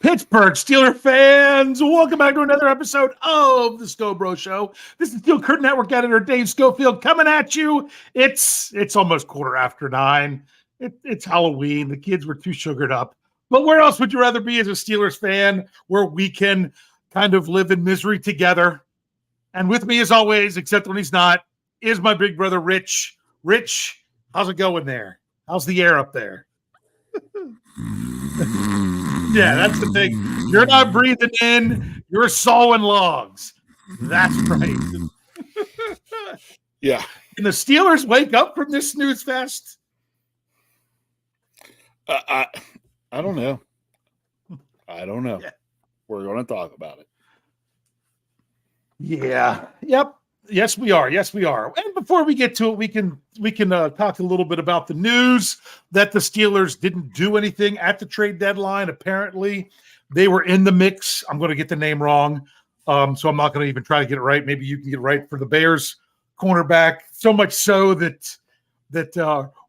Pittsburgh Steeler fans, welcome back to another episode of the Scho Bro Show. This is Steel Curtain Network editor Dave Schofield coming at you. It's almost 9:15. It's Halloween. The kids were too sugared up. But where else would you rather be as a Steelers fan where we can kind of live in misery together? And with me, as always, except when he's not, is my big brother, Rich. Rich, how's it going there? How's the air up there? Yeah, that's the thing. You're not breathing in. You're sawing logs. That's right. Yeah. Can the Steelers wake up from this snooze fest? I don't know. I don't know. Yeah. We're going to talk about it. Yeah. Yep. Yes, we are. Yes, we are. And before we get to it, we can talk a little bit about the news that the Steelers didn't do anything at the trade deadline. Apparently, they were in the mix. I'm going to get the name wrong, so I'm not going to even try to get it right. Maybe you can get it right for the Bears cornerback. So much so that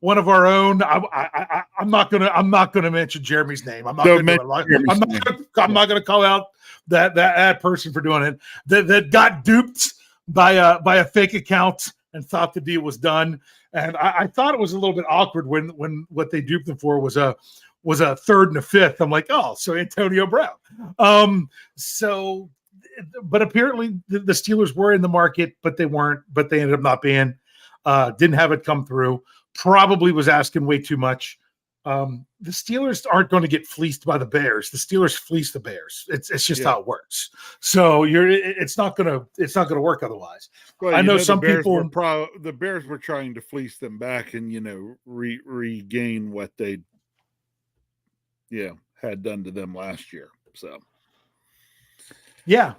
one of our own. I'm not going to mention Jeremy's name. I'm not going to call out that person for doing it. That got duped by a fake account and thought the deal was done. And I thought it was a little bit awkward when what they duped them for was a third and a fifth. I'm like, oh, so Antonio Brown. But apparently the Steelers were in the market, but they weren't, but they ended up not being, didn't have it come through, probably was asking way too much. The Steelers aren't going to get fleeced by the Bears. The Steelers fleece the Bears. It's just how it works. So it's not going to work otherwad. Well, I know some people. The Bears were trying to fleece them back and regain what they had done to them last year. So yeah,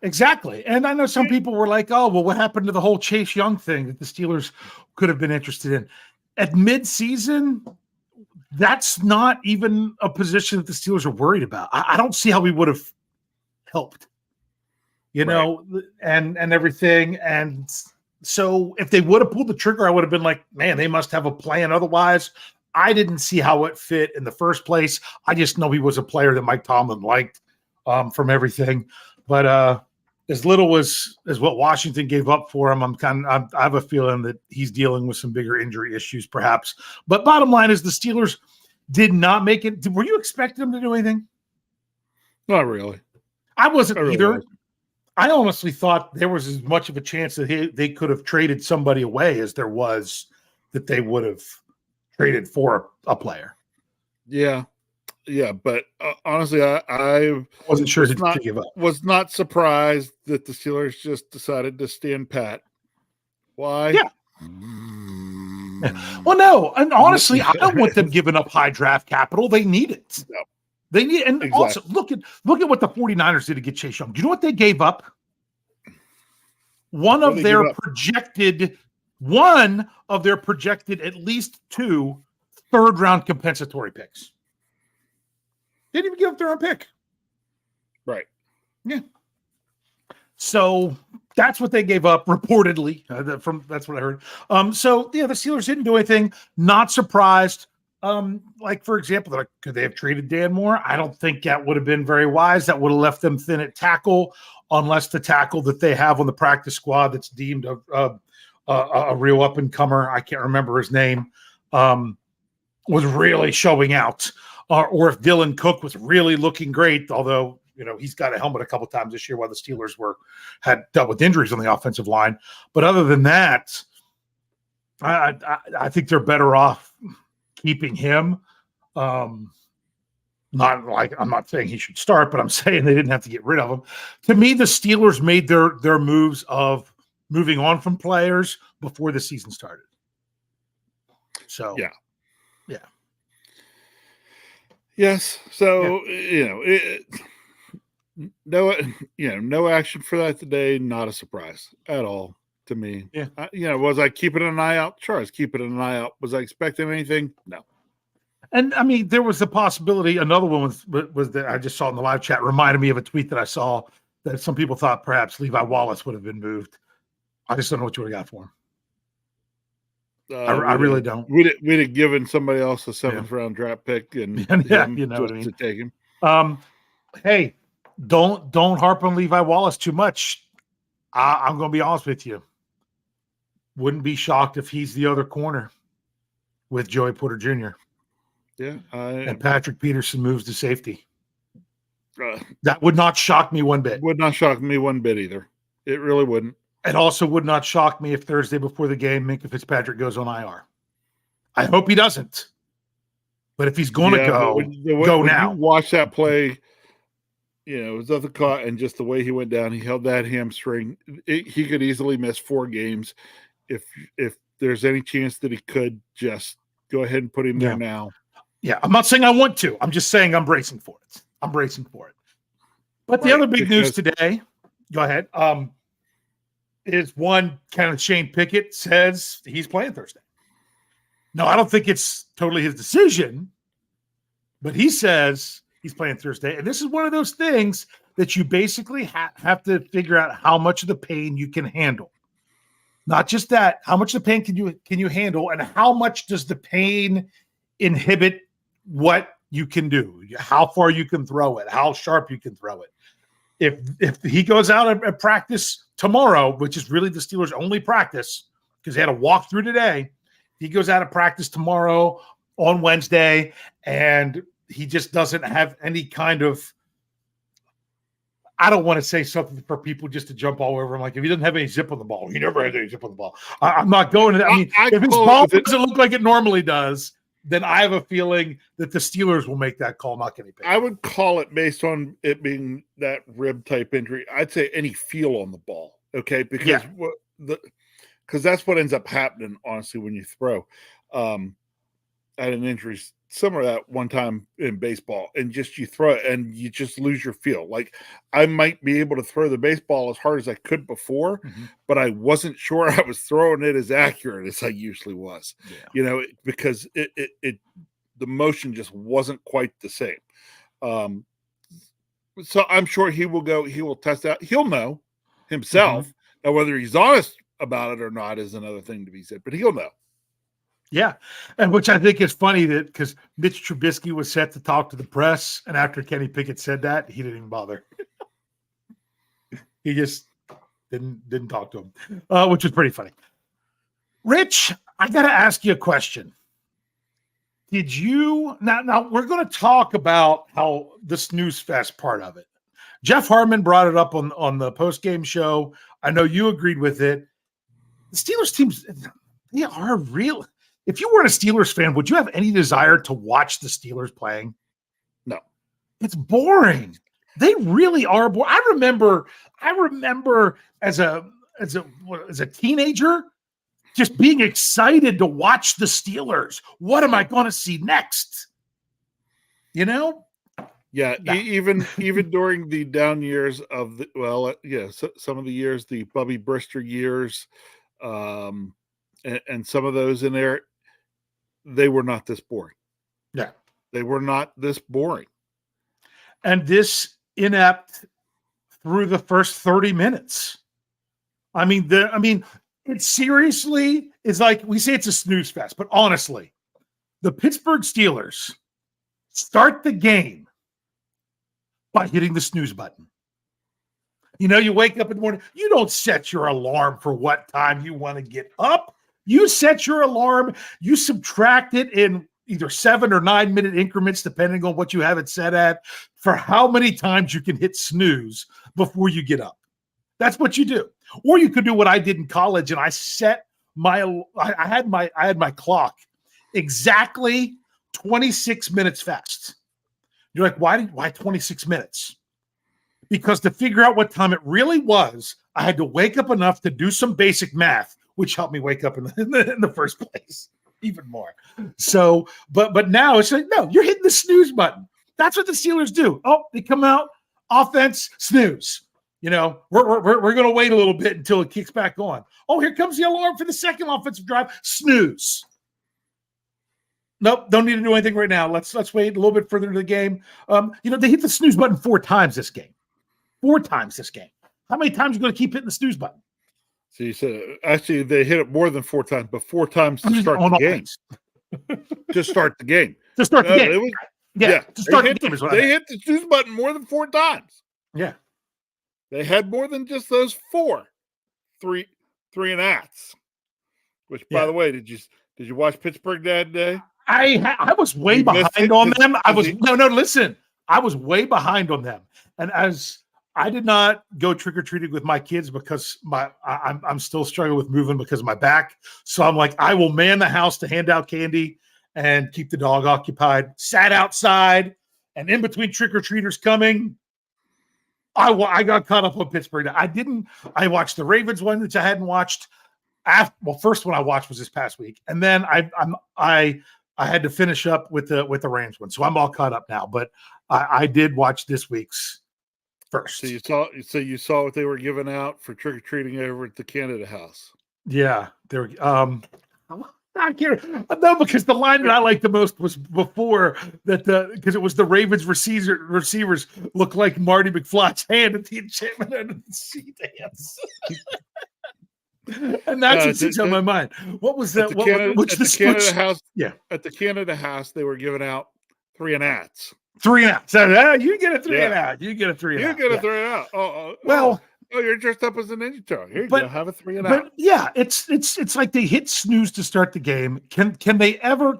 exactly. And I know some people were like, "Oh, well, what happened to the whole Chase Young thing that the Steelers could have been interested in at midseason?" That's not even a position that the Steelers are worried about. I don't see how we would have helped, know, and everything. And so if they would have pulled the trigger, I would have been like, man, they must have a plan. Otherwise, I didn't see how it fit in the first place. I just know he was a player that Mike Tomlin liked from everything. But as little as what Washington gave up for him, I have a feeling that he's dealing with some bigger injury issues, perhaps. But bottom line is the Steelers did not make it. Were you expecting them to do anything? Not really. I wasn't either. I honestly thought there was as much of a chance that they could have traded somebody away as there was that they would have traded for a player. Yeah. Yeah, but honestly, I wasn't sure to give up. Was not surprised that the Steelers just decided to stand pat. Why? Yeah. Well, no, and honestly, I don't want them giving up high draft capital. They need it. No. They need, and exactly. Also look at what the 49ers did to get Chase Young. Do you know what they gave up? One of their projected at least 2 third-round compensatory picks. They didn't even give up their own pick. Right. Yeah. So that's what they gave up, reportedly. That's what I heard. The Steelers didn't do anything. Not surprised. Like, for example, could they have traded Dan Moore? I don't think that would have been very wise. That would have left them thin at tackle, unless the tackle that they have on the practice squad that's deemed a real up-and-comer, I can't remember his name, was really showing out. Or if Dylan Cook was really looking great, although he's got a helmet a couple times this year while the Steelers had dealt with injuries on the offensive line. But other than that, I think they're better off keeping him. I'm not saying he should start, but I'm saying they didn't have to get rid of him. To me, the Steelers made their moves of moving on from players before the season started. So yeah. Yes. So, no action for that today. Not a surprise at all to me. Yeah. Was I keeping an eye out? Sure, I was keeping an eye out. Was I expecting anything? No. And I mean, there was the possibility. Another one was that I just saw in the live chat, reminded me of a tweet that I saw that some people thought perhaps Levi Wallace would have been moved. I just don't know what you would have got for him. I really don't. We'd have given somebody else a 7th round draft pick and you know what I mean? to take him. Hey, don't harp on Levi Wallace too much. I'm going to be honest with you. Wouldn't be shocked if he's the other corner with Joey Porter Jr. Yeah, and Patrick Peterson moves to safety. Uh, that would not shock me one bit. Would not shock me one bit either. It really wouldn't. It also would not shock me if Thursday before the game, Minkah Fitzpatrick goes on IR. I hope he doesn't. But if he's going to go, go now. You watch that play, it was nothing caught, and just the way he went down, he held that hamstring. He could easily miss 4 games. If there's any chance that he could, just go ahead and put him there now. Yeah, I'm not saying I want to. I'm just saying I'm bracing for it. But the other big news today, go ahead, is one, kind of Shane Pickett says he's playing Thursday. No, I don't think it's totally his decision, but he says he's playing Thursday. And this is one of those things that you basically have to figure out how much of the pain you can handle. Not just that, how much of the pain can you handle, and how much does the pain inhibit what you can do, how far you can throw it, how sharp you can throw it. If he goes out at practice tomorrow, which is really the Steelers' only practice, because they had a walkthrough today, he goes out of practice tomorrow on Wednesday, and he just doesn't have any kind of, I don't want to say something for people just to jump all over him. Like, if he doesn't have any zip on the ball, he never has any zip on the ball. I'm not going to that. I mean, if his ball doesn't look like it normally does, then I have a feeling that the Steelers will make that call, not Kenny Pickett. I would call it, based on it being that rib type injury, I'd say any feel on the ball. Okay. Because that's what ends up happening, honestly, when you throw. I had an injury similar to that one time in baseball, and just you throw it and you just lose your feel. Like, I might be able to throw the baseball as hard as I could before, but I wasn't sure I was throwing it as accurate as I usually was. Because it the motion just wasn't quite the same. So I'm sure he will go. He will test out. He'll know himself. Now, whether he's honest about it or not is another thing to be said, but he'll know. Yeah, and which I think is funny, that because Mitch Trubisky was set to talk to the press, and after Kenny Pickett said that, he didn't even bother. He just didn't talk to him, which was pretty funny. Rich, I got to ask you a question. Did you now we're going to talk about how the snooze fest part of it. Jeff Hartman brought it up on the post-game show. I know you agreed with it. The Steelers teams, they are real. If you weren't a Steelers fan, would you have any desire to watch the Steelers playing? No. It's boring. They really are boring. I remember as a teenager just being excited to watch the Steelers. What am I going to see next? Yeah, even during the down years of some of the years, the Bubby Brister years, and some of those in there, they were not this boring. Yeah, they were not this boring, and this inept through the first 30 minutes. I mean, it seriously is like, we say it's a snooze fest, but honestly, the Pittsburgh Steelers start the game by hitting the snooze button. You wake up in the morning, you don't set your alarm for what time you want to get up. You set your alarm, you subtract it in either 7 or 9 minute increments, depending on what you have it set at, for how many times you can hit snooze before you get up. That's what you do. Or you could do what I did in college, and I set I had my clock exactly 26 minutes fast. You're like, why 26 minutes? Because to figure out what time it really was, I had to wake up enough to do some basic math, which helped me wake up in the first place even more. So, but now it's like, no, you're hitting the snooze button. That's what the Steelers do. Oh, they come out, offense, snooze. We're going to wait a little bit until it kicks back on. Oh, here comes the alarm for the second offensive drive. Snooze. Nope, don't need to do anything right now. Let's wait a little bit further into the game. They hit the snooze button 4 times this game. 4 times this game. How many times are you going to keep hitting the snooze button? So you said, actually, they hit it more than 4 times, but 4 times to start the game. To start the game. To start the game. Yeah, to start the game is what I they meant. hit the snooze button more than 4 times. Yeah. They had more than just those 4. 3 and outs. Which, by the way, did you watch Pittsburgh Dad today? I was way You missed behind it on 'cause- them. I 'cause was he- no, listen. I was way behind on them. And as I did not go trick-or-treating with my kids because I'm still struggling with moving because of my back. So I'm like, I will man the house to hand out candy and keep the dog occupied. Sat outside, and in between trick-or-treaters coming, I got caught up on Pittsburgh. I watched the Ravens one, which I hadn't watched. First one I watched was this past week, and then I had to finish up with the Rams one, so I'm all caught up now. But I did watch this week's first. So you saw what they were giving out for trick or treating over at the Canada House. Yeah, there. I can't. No, because the line that I liked the most was before that. Because it was the Ravens receivers look like Marty McFly's hand at the enchantment under the sea dance. And that's what sits on my mind. What was that? Canada House? Yeah, at the Canada House, they were giving out 3 and outs. 3 and out. So you get a 3 and out. You get a 3 and out. You get a 3 and out. You're dressed up as a Ninja Turtle. Here you go. Have a 3 and out. But yeah, it's like they hit snooze to start the game. Can they ever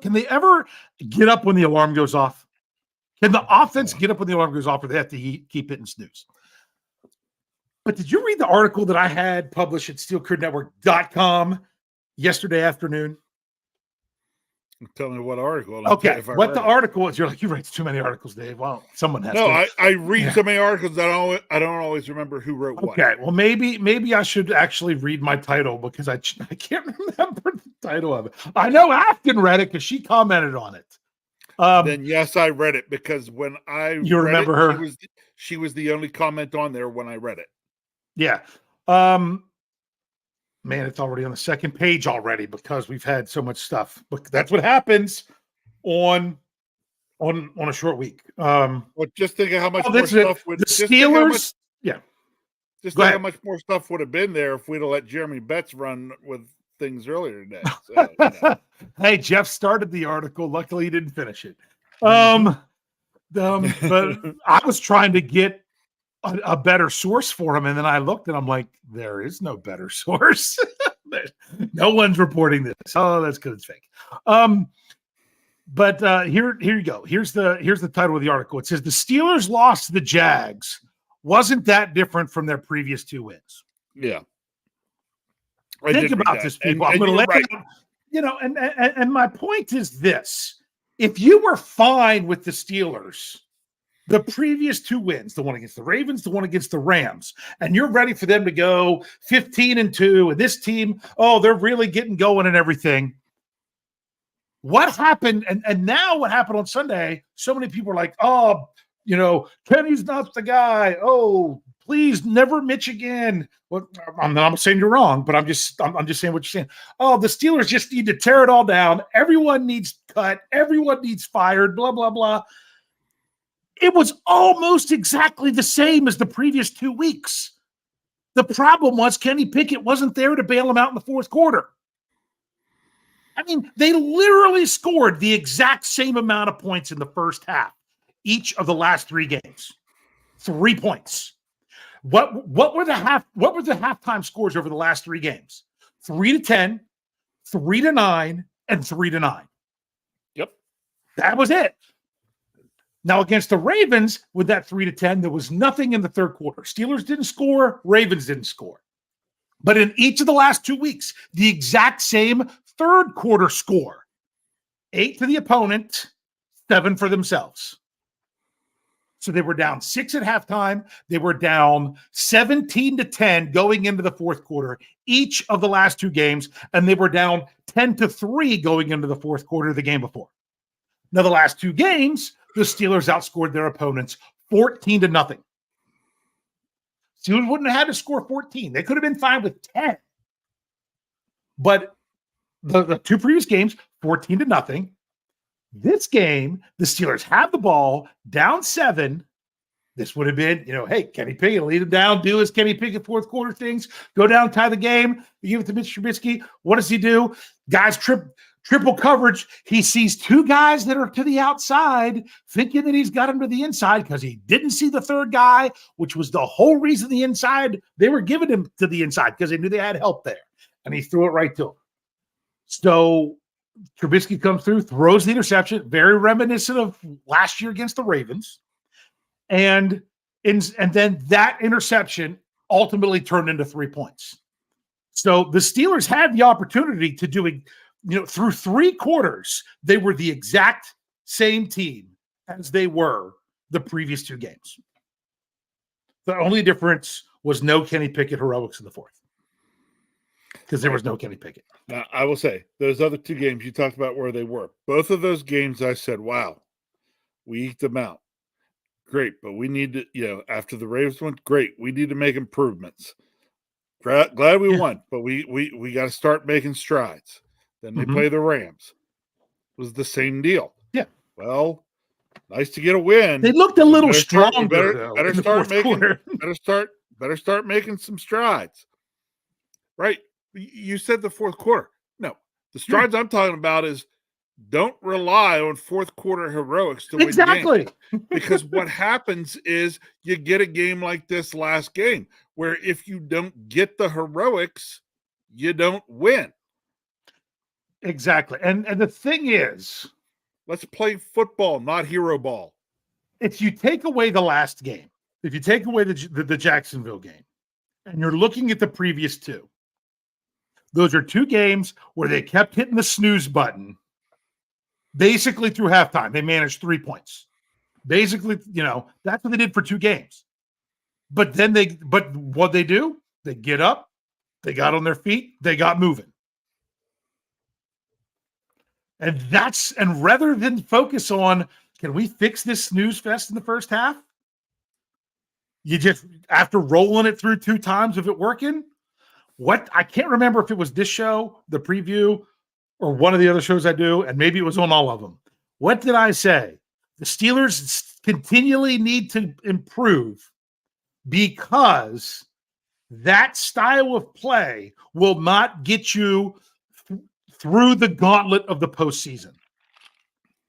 get up when the alarm goes off? Can the offense get up when the alarm goes off, or they have to keep hitting snooze? But did you read the article that I had published at steelcurtnetwork.com yesterday afternoon? Tell me what article. Okay, what the article is? You're like, you write too many articles, Dave. Well, someone has to. No, I read so many articles that I don't always remember who wrote what. Okay, well, maybe I should actually read my title because I can't remember the title of it. I know Afton read it because she commented on it. Then yes, I read it because when you remember her, she was the only comment on there when I read it. Yeah. Man, it's already on the second page already because we've had so much stuff. But that's what happens on a short week. Well, just think of how much more stuff would the Steelers. Just think how much more stuff would have been there if we'd have let Jeremy Betts run with things earlier today. So, Hey, Jeff started the article. Luckily, he didn't finish it. But I was trying to get a better source for him, and then I looked and I'm like, there is no better source. No one's reporting this. Oh, that's because it's fake. But here you go. Here's the title of the article. It says the Steelers lost to the Jags. Wasn't that different from their previous 2 wins? Yeah. Think about this, people. I'm going to let you know, and my point is this: if you were fine with the Steelers, the previous 2 wins, the one against the Ravens, the one against the Rams, and you're ready for them to go 15-2, and this team, they're really getting going and everything. What happened? And now what happened on Sunday? So many people are like, Kenny's not the guy. Oh, please never Mitch again. Well, I'm not saying you're wrong, but I'm just saying what you're saying. Oh, the Steelers just need to tear it all down. Everyone needs cut. Everyone needs fired. Blah, blah, blah. It was almost exactly the same as the previous 2 weeks. The problem was Kenny Pickett wasn't there to bail him out in the fourth quarter. I mean, they literally scored the exact same amount of points in the first half, each of the last 3 games. 3 points. What were the halftime scores over the last 3 games? 3-10, 3-9, and 3-9. Yep. That was it. Now, against the Ravens, with that 3-10, there was nothing in the third quarter. Steelers didn't score. Ravens didn't score. But in each of the last 2 weeks, the exact same third quarter score. 8 to the opponent, 7 for themselves. So they were down 6 at halftime. They were down 17-10 going into the fourth quarter, each of the last 2 games. And they were down 10-3 going into the fourth quarter of the game before. Now, the last 2 games, the Steelers outscored their opponents 14-0. Steelers wouldn't have had to score 14. They could have been fine with 10. But the 2 previous games, 14-0. This game, the Steelers have the ball, down 7. This would have been, hey, Kenny Pickett, lead him down, do his Kenny Pickett fourth quarter things, go down, tie the game, you give it to Mitch Trubisky. What does he do? Guys trip. Triple coverage. He sees two guys that are to the outside, thinking that he's got him to the inside because he didn't see the third guy, which was the whole reason the inside, they were giving him to the inside because they knew they had help there. And he threw it right to him. So Trubisky comes through, throws the interception, very reminiscent of last year against the Ravens. And then that interception ultimately turned into 3 points. So the Steelers had the opportunity to do it, through 3 quarters, they were the exact same team as they were the previous 2 games. The only difference was no Kenny Pickett heroics in the fourth because there was no Kenny Pickett. Now, I will say, those other 2 games you talked about where they were, both of those games I said, wow, we eked them out. Great, but we need to, after the Ravens went, great, we need to make improvements. Glad we won, but we got to start making strides. Then they play the Rams. It was the same deal. Yeah. Well, nice to get a win. They looked a little stronger. Better start making some strides. Right. You said the fourth quarter. No, the strides I'm talking about is don't rely on fourth quarter heroics to win the game. Because what happens is you get a game like this last game where if you don't get the heroics, you don't win. Exactly. And the thing is, let's play football, not hero ball. If you take away the last game, if you take away the Jacksonville game, and you're looking at the previous 2, those are 2 games where they kept hitting the snooze button basically through halftime. They managed 3 points. Basically, that's what they did for 2 games. But what they do, they get up, they got on their feet, they got moving. And rather than focus on, can we fix this snooze fest in the first half? You just, after rolling it through 2 times of it working, I can't remember if it was this show, the preview, or one of the other shows I do, and maybe it was on all of them. What did I say? The Steelers continually need to improve because that style of play will not get you through the gauntlet of the postseason.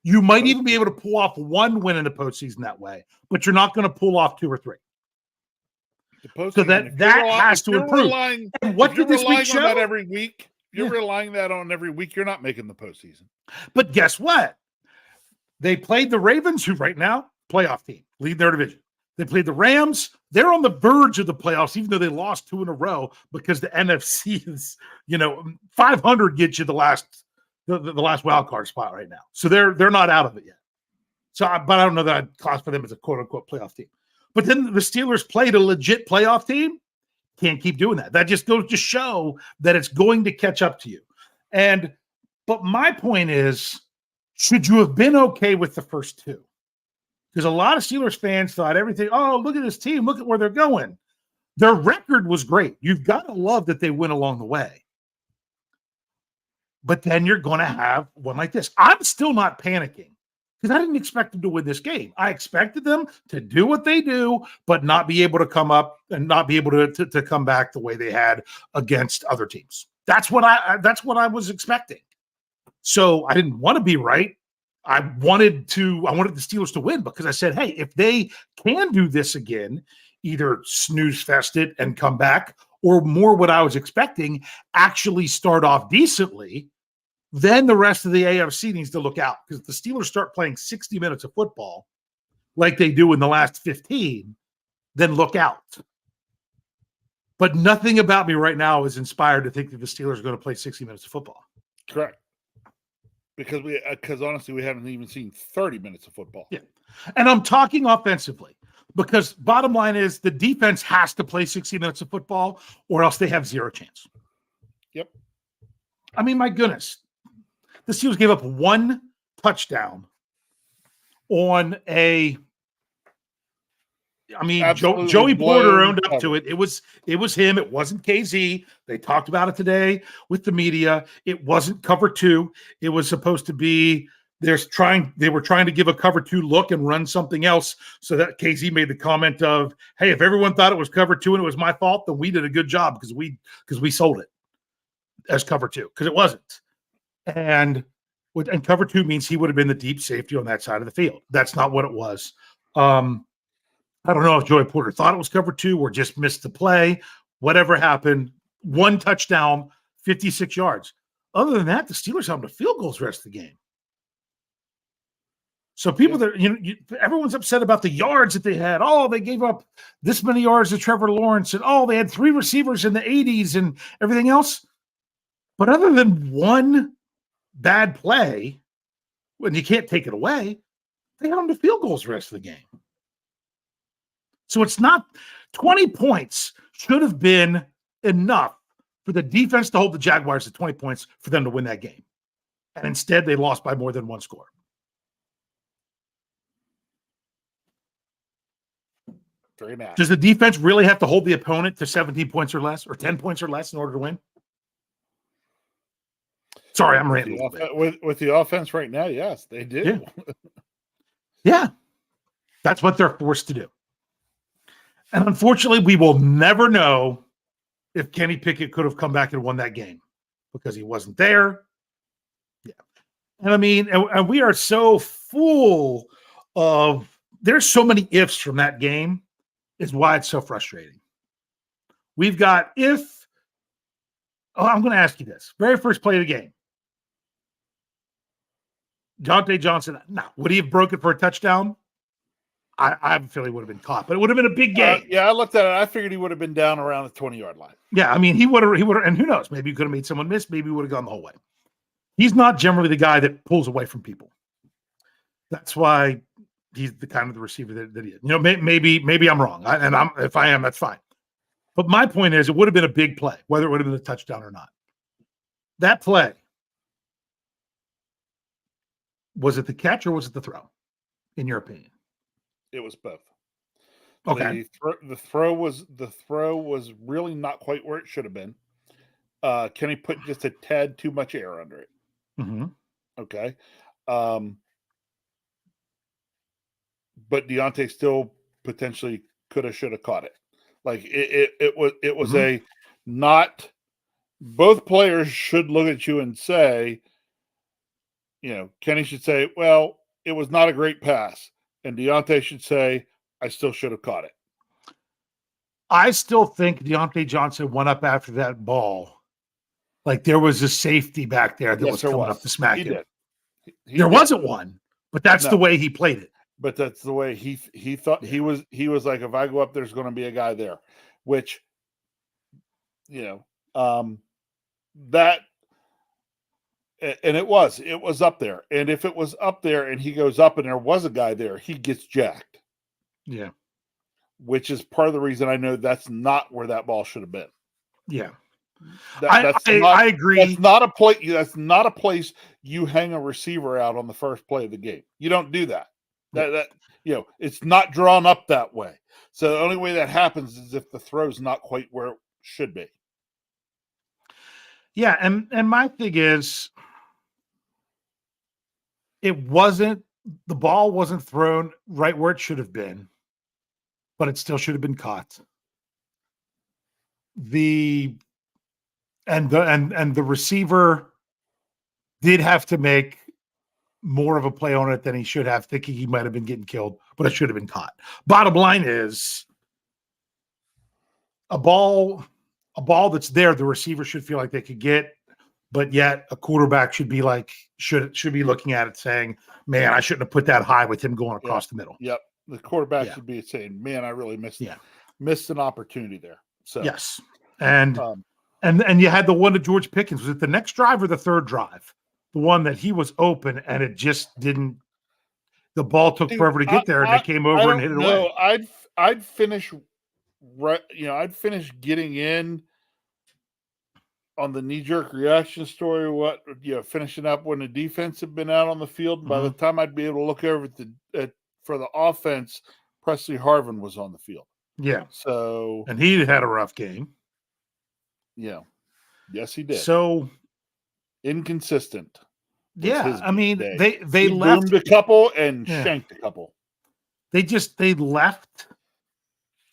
You might even be able to pull off 1 win in the postseason that way, but you're not going to pull off 2 or 3. So that has to improve. And what did this week show? That every week, you're relying that on every week. You're not making the postseason. But guess what? They played the Ravens, who right now playoff team, lead their division. They played the Rams. They're on the verge of the playoffs, even though they lost 2 in a row because the NFC is, 500 gets you the last wild card spot right now. So they're not out of it yet. But I don't know that I'd classify them as a quote unquote playoff team. But then the Steelers played a legit playoff team. Can't keep doing that. That just goes to show that it's going to catch up to you. But my point is, should you have been okay with the first 2? Because a lot of Steelers fans thought everything, oh, look at this team, look at where they're going. Their record was great. You've got to love that they went along the way. But then you're going to have one like this. I'm still not panicking because I didn't expect them to win this game. I expected them to do what they do, but not be able to come up and not be able to come back the way they had against other teams. That's what I was expecting. So I didn't want to be right. I wanted the Steelers to win because I said, hey, if they can do this again, either snooze fest it and come back, or more what I was expecting, actually start off decently, then the rest of the AFC needs to look out because if the Steelers start playing 60 minutes of football like they do in the last 15, then look out. But nothing about me right now is inspired to think that the Steelers are going to play 60 minutes of football. Correct. Because honestly, we haven't even seen 30 minutes of football. Yeah. And I'm talking offensively because bottom line is the defense has to play 60 minutes of football or else they have 0 chance. Yep. I mean, my goodness. The Steelers gave up 1 touchdown on Joey Porter owned up to it. It was him. It wasn't KZ. They talked about it today with the media. It wasn't cover 2. It was supposed to be they were trying to give a cover 2 look and run something else so that KZ made the comment of, hey, if everyone thought it was cover 2 and it was my fault, then we did a good job because we sold it as cover 2 because it wasn't. And cover 2 means he would have been the deep safety on that side of the field. That's not what it was. I don't know if Joey Porter thought it was cover 2 or just missed the play. Whatever happened, 1 touchdown, 56 yards. Other than that, the Steelers held them to field goals the rest of the game. So people that everyone's upset about the yards that they had. Oh, they gave up this many yards to Trevor Lawrence, and they had 3 receivers in the 80s and everything else. But other than 1 bad play, when you can't take it away, they held them to field goals the rest of the game. So it's not 20 points should have been enough for the defense to hold the Jaguars at 20 points for them to win that game. And instead, they lost by more than 1 score. Very nice. Does the defense really have to hold the opponent to 17 points or less or 10 points or less in order to win? Sorry, I'm ranting. With the offense right now, yes, they do. Yeah. That's what they're forced to do. And unfortunately, we will never know if Kenny Pickett could have come back and won that game because he wasn't there. Yeah. And I mean, and we are so full of, there's so many ifs from that game is why it's so frustrating. We've got I'm going to ask you this. Very first play of the game. Diontae Johnson, would he have broken for a touchdown? I have a feeling he would have been caught, but it would have been a big game. I looked at it. I figured he would have been down around the 20-yard line. Yeah, I mean, he would have, and who knows? Maybe he could have made someone miss. Maybe he would have gone the whole way. He's not generally the guy that pulls away from people. That's why he's the kind of the receiver that he is. Maybe I'm wrong. If I am, that's fine. But my point is, it would have been a big play, whether it would have been a touchdown or not. That play, was it the catch or was it the throw, in your opinion? It was both. Okay. The throw was really not quite where it should have been. Kenny put just a tad too much air under it. Mm-hmm. Okay. But Diontae still potentially could have, should have caught it. Like it was mm-hmm. a not. Both players should look at you and say, Kenny should say, well, it was not a great pass. And Diontae should say, I still should have caught it. I still think Diontae Johnson went up after that ball. Like there was a safety back there that was coming up to smack him. There wasn't one, but that's the way he played it. But that's the way he thought. He was like, if I go up, there's going to be a guy there, which, that, and it was up there. And if it was up there and he goes up and there was a guy there, he gets jacked. Yeah. Which is part of the reason I know that's not where that ball should have been. Yeah. I agree. That's not a place. That's not a place you hang a receiver out on the first play of the game. You don't do that. That it's not drawn up that way. So the only way that happens is if the throw's not quite where it should be. Yeah, and my thing is, the ball wasn't thrown right where it should have been, but it still should have been caught. The receiver did have to make more of a play on it than he should have, thinking he might have been getting killed, but it should have been caught. Bottom line is, a ball that's there, the receiver should feel like they could get, but yet a quarterback should be like, should be looking at it saying, man, I shouldn't have put that high with him going across the middle. Yep. The quarterback should be saying, man, I really missed an opportunity there. So yes. And you had the one to George Pickens. Was it the next drive or the third drive? The one that he was open and it just didn't. The ball took forever to get there, and they came over and hit it away. I'd finish getting in on the knee-jerk reaction story. Finishing up when the defense had been out on the field. Mm-hmm. By the time I'd be able to look over for the offense, Presley Harvin was on the field. Yeah. So, and he had a rough game. Yeah. Yes, he did. So inconsistent. Yeah, I mean, they he left a couple and shanked a couple. They left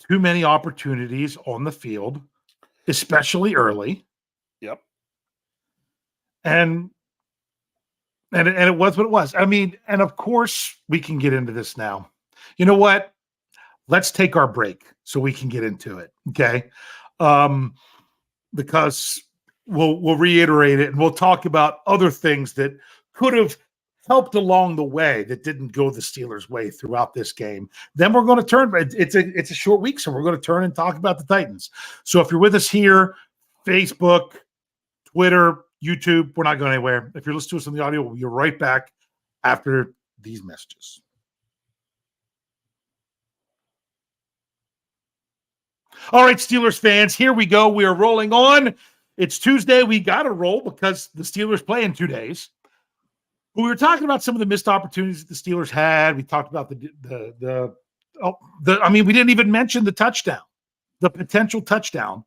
too many opportunities on the field, especially early. Yep. And And it was what it was. I mean, and of course we can get into this now. You know what? Let's take our break so we can get into it. Okay. Because we'll reiterate it and we'll talk about other things that could have helped along the way that didn't go the Steelers' way throughout this game. Then we're going to turn. It's a short week, so we're going to turn and talk about the Titans. So if you're with us here, Facebook, Twitter, YouTube, we're not going anywhere. If you're listening to us on the audio, we'll be right back after these messages. All right, Steelers fans, here we go. We are rolling on. It's Tuesday. We got to roll because the Steelers play in 2 days. We were talking about some of the missed opportunities that the Steelers had. We talked about we didn't even mention the touchdown, the potential touchdown.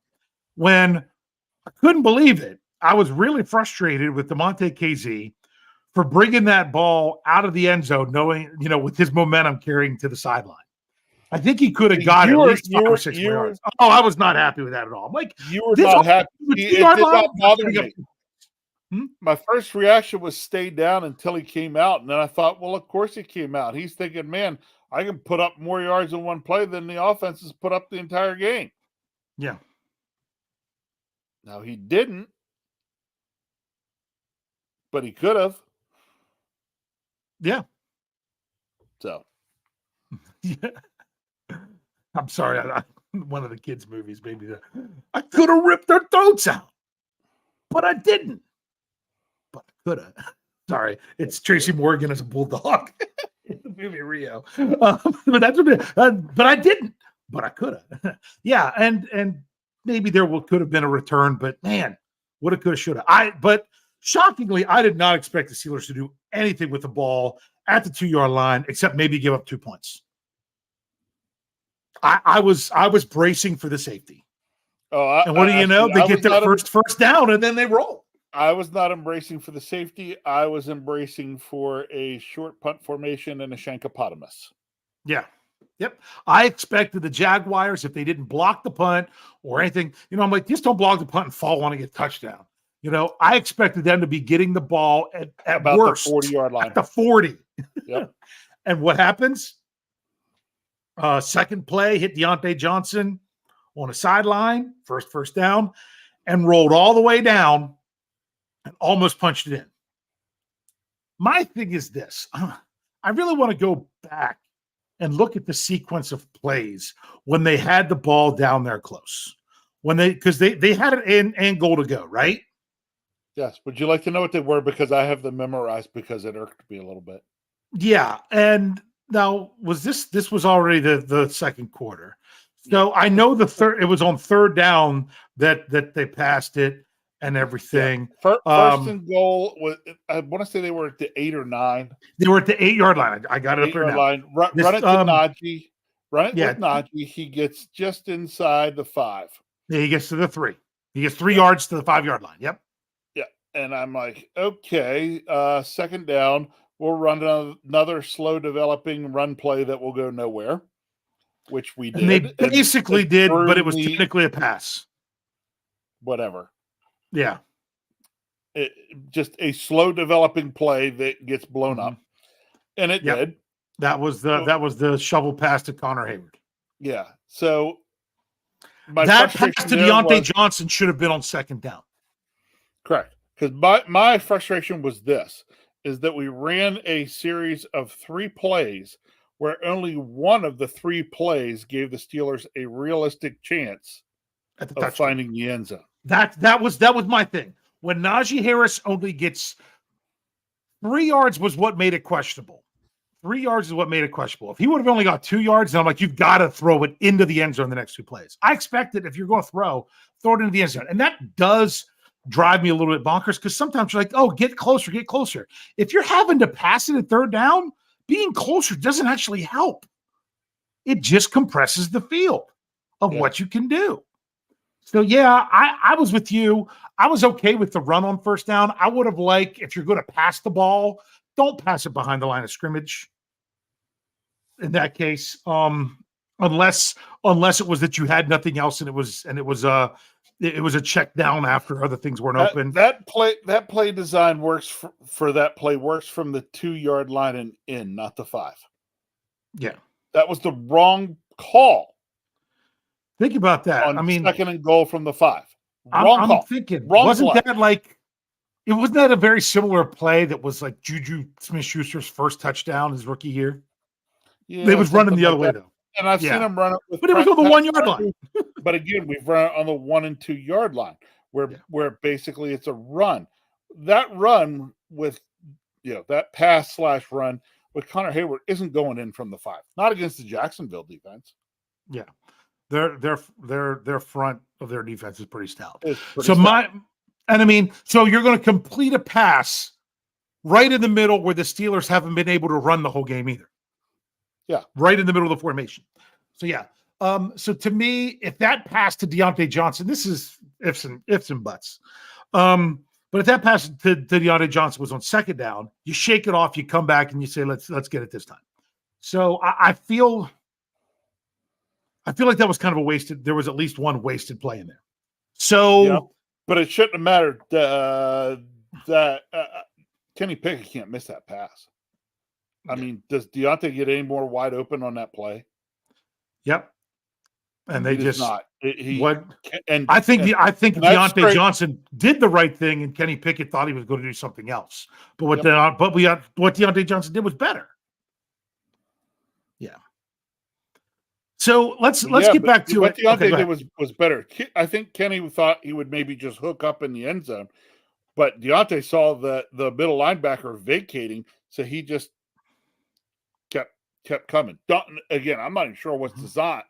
When I couldn't believe it, I was really frustrated with DeMonte KZ for bringing that ball out of the end zone, knowing, with his momentum carrying to the sideline. I think he could have got at least 5 or 6 yards. Oh, I was not happy with that at all. I'm like, you were not happy. It did not bother me. My first reaction was stay down until he came out. And then I thought, well, of course he came out. He's thinking, man, I can put up more yards in one play than the offense has put up the entire game. Yeah. Now, he didn't, but he could have. Yeah. So. Yeah. I'm sorry. One of the kids' movies, maybe I could have ripped their throats out, but I didn't. But I could have. Sorry, it's Tracy Morgan as a bulldog in the movie Rio. But I didn't. But I could have. Yeah, and maybe there could have been a return, but man, woulda, coulda, shoulda. But shockingly, I did not expect the Steelers to do anything with the ball at the 2-yard line except maybe give up 2 points. I was bracing for the safety. And what do you know? They get their first down and then they roll. I was not embracing for the safety. I was embracing for a short punt formation and a shankopotamus. Yeah. Yep. I expected the Jaguars, if they didn't block the punt or anything, I'm like, just don't block the punt and fall on to get touchdown. I expected them to be getting the ball at about worst, the 40-yard line. At the 40. Yep. And what happens? Second play, hit Deontay Johnson on a sideline, first down, and rolled all the way down and almost punched it in. My thing is this. I really want to go back and look at the sequence of plays when they had the ball down there close. Because they had it in goal to go, right? Yes. Would you like to know what they were? Because I have them memorized because it irked me a little bit. Yeah. And now, this was already the second quarter. So I know it was on third down that they passed it and everything. Yeah. First and goal was, I want to say they were at the 8 or 9. They were at the 8-yard line. I got it up there now. Line. Run it to Najee. Run it with Najee. He gets just inside the 5. Yeah, he gets to the 3. He gets 3 yards to the 5-yard line. Yep. Yeah. And I'm like, okay, second down. We'll run another slow developing run play that will go nowhere, which we did. And they basically did, but it was technically a pass. Whatever. Yeah. Just a slow developing play that gets blown up. And it did. That was the shovel pass to Connor Hayward. Yeah. So that pass to Deontay Johnson should have been on second down. Correct. Because my frustration was this. Is that we ran a series of 3 plays where only one of the 3 plays gave the Steelers a realistic chance of finding the end zone. That was my thing. When Najee Harris only gets 3 yards was what made it questionable. 3 yards is what made it questionable. If he would have only got 2 yards, then I'm like, you've got to throw it into the end zone the next 2 plays. I expected if you're going to throw it into the end zone. And that does drive me a little bit bonkers because sometimes you're like, oh, get closer. If you're having to pass it at third down, being closer doesn't actually help. It just compresses the field of what you can do. So, yeah, I was with you. I was okay with the run on first down. I would have liked, if you're going to pass the ball, don't pass it behind the line of scrimmage. In that case, unless it was that you had nothing else and it was a check down after other things weren't open. That play design works for that play works from the 2-yard line and in, not the 5. Yeah, that was the wrong call. Think about that. On I mean, second and goal from the 5. I'm call. thinking, Wrong wasn't play. that like? It wasn't that a very similar play that was like Juju Smith-Schuster's first touchdown his rookie year. Yeah, they was running the other way though, and I've seen him run it with. But it was on the 1 yard line. But again, we've run it on the 1 and 2 yard line, where basically it's a run. That run with, that pass / run with Connor Hayward isn't going in from the 5. Not against the Jacksonville defense. Yeah, their front of their defense is pretty stout. Stout. So you're going to complete a pass right in the middle where the Steelers haven't been able to run the whole game either. Yeah, right in the middle of the formation. So yeah. So to me, if that pass to Deontay Johnson, this is ifs and buts. But if that pass to Deontay Johnson was on second down, you shake it off, you come back, and you say, let's get it this time. So I feel like that was kind of a wasted. There was at least one wasted play in there. So, but it shouldn't have mattered that Kenny Pickett can't miss that pass. I mean, does Deontay get any more wide open on that play? Yep. And they just not. I think Deontay Johnson did the right thing, and Kenny Pickett thought he was going to do something else. But what Deontay Johnson did was better. Yeah. So let's get back to what it. What Deontay did was better. I think Kenny thought he would maybe just hook up in the end zone, but Deontay saw the middle linebacker vacating, so he just kept coming. Again, I'm not even sure what was designed.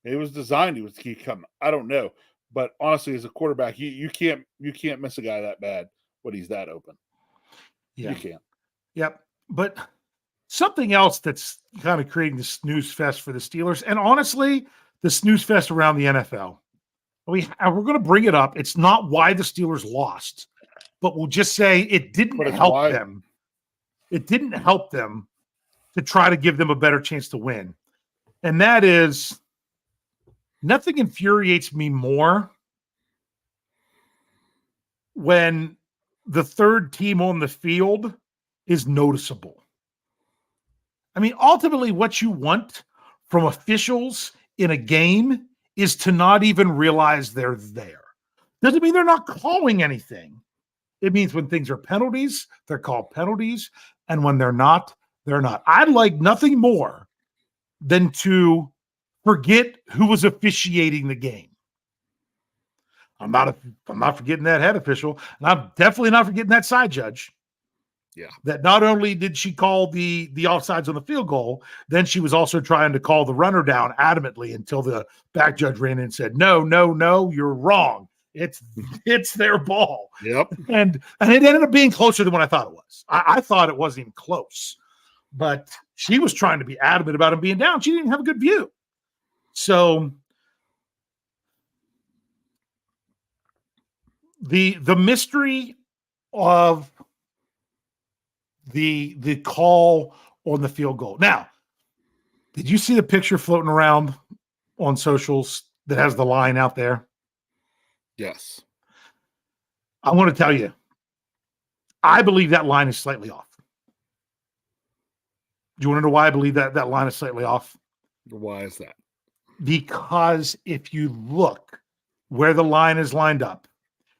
Maybe it was designed he was to keep coming. I don't know. But honestly, as a quarterback, you can't miss a guy that bad when he's that open. Yeah. You can't. Yep. But something else that's kind of creating the snooze fest for the Steelers, and honestly, the snooze fest around the NFL. We're going to bring it up. It's not why the Steelers lost, but we'll just say it didn't help them. It didn't help them to try to give them a better chance to win. And that is, nothing infuriates me more when the third team on the field is noticeable. I mean, ultimately what you want from officials in a game is to not even realize they're there. Doesn't mean they're not calling anything. It means when things are penalties, they're called penalties. And when they're not, they're not. I'd like nothing more than to forget who was officiating the game. I'm not forgetting that head official, and I'm definitely not forgetting that side judge. Yeah. That not only did she call the offsides on the field goal, then she was also trying to call the runner down adamantly until the back judge ran in and said, no, you're wrong. It's their ball. Yep. And it ended up being closer than what I thought it was. I thought it wasn't even close. But she was trying to be adamant about him being down. She didn't have a good view. So the mystery of the call on the field goal. Now, did you see the picture floating around on socials that has the line out there? Yes. I want to tell you, I believe that line is slightly off. Do you want to know why I believe that line is slightly off? Why is that? Because if you look where the line is lined up,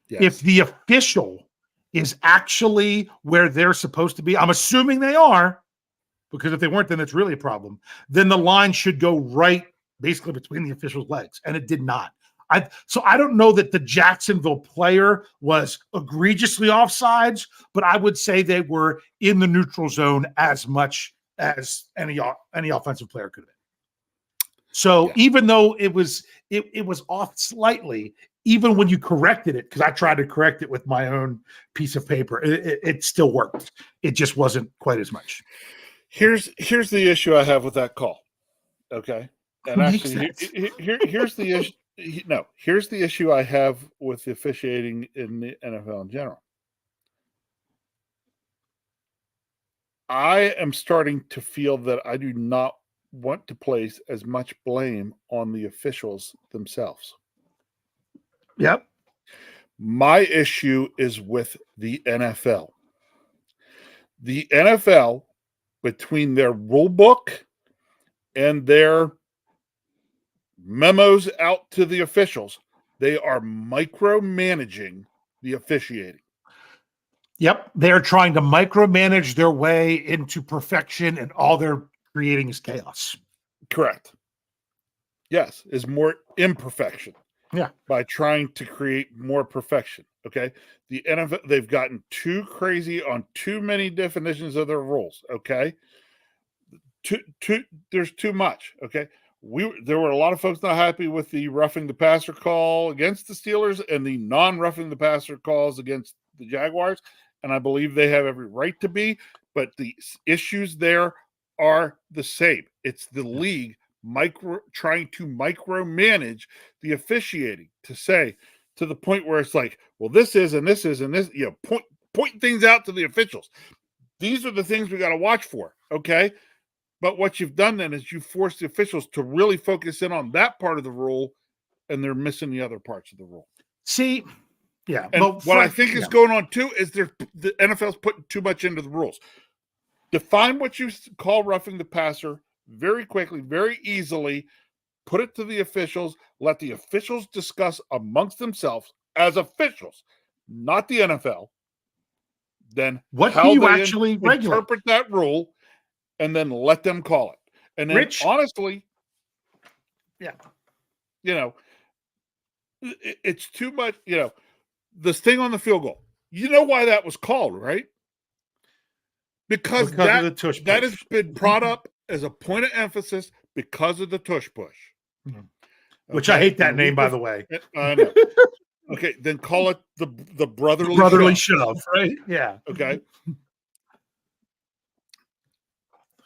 yes. If the official is actually where they're supposed to be, I'm assuming they are, because if they weren't, then it's really a problem. Then the line should go right basically between the official's legs, and it did not. So I don't know that the Jacksonville player was egregiously offsides, but I would say they were in the neutral zone as much as any offensive player could have been. So even though it was off slightly, even when you corrected it, because I tried to correct it with my own piece of paper, it still worked. It just wasn't quite as much. Here's the issue I have with that call. Okay, and actually, here's the issue. No, here's the issue I have with the officiating in the NFL in general. I am starting to feel that I do not want to place as much blame on the officials themselves. Yep. My issue is with the NFL. The NFL, between their rule book and their memos out to the officials, they are micromanaging the officiating. Yep. They're trying to micromanage their way into perfection, and all they're creating is chaos. Correct. Yes, is more imperfection. Yeah. By trying to create more perfection. Okay. The NFL, they've gotten too crazy on too many definitions of their rules. Okay. There's too much. Okay. There were a lot of folks not happy with the roughing the passer call against the Steelers and the non-roughing the passer calls against the Jaguars. And I believe they have every right to be, but the issues there are the same. It's the league trying to micromanage the officiating to say to the point where it's like, well, this is and this is and this, point things out to the officials. These are the things we got to watch for. Okay. But what you've done then is you forced the officials to really focus in on that part of the rule, and they're missing the other parts of the rule. See, yeah. And what I think is going on too is the NFL's putting too much into the rules. Define what you call roughing the passer very quickly, very easily. Put it to the officials. Let the officials discuss amongst themselves as officials, not the NFL. Then what do you actually interpret that rule, and then let them call it. And then honestly, it's too much. This thing on the field goal. You know why that was called, right? Because that has been brought up as a point of emphasis because of the tush push. Mm-hmm. Which I hate that name, by the way. I know. Okay, then call it the brotherly shove, right? Yeah. Okay.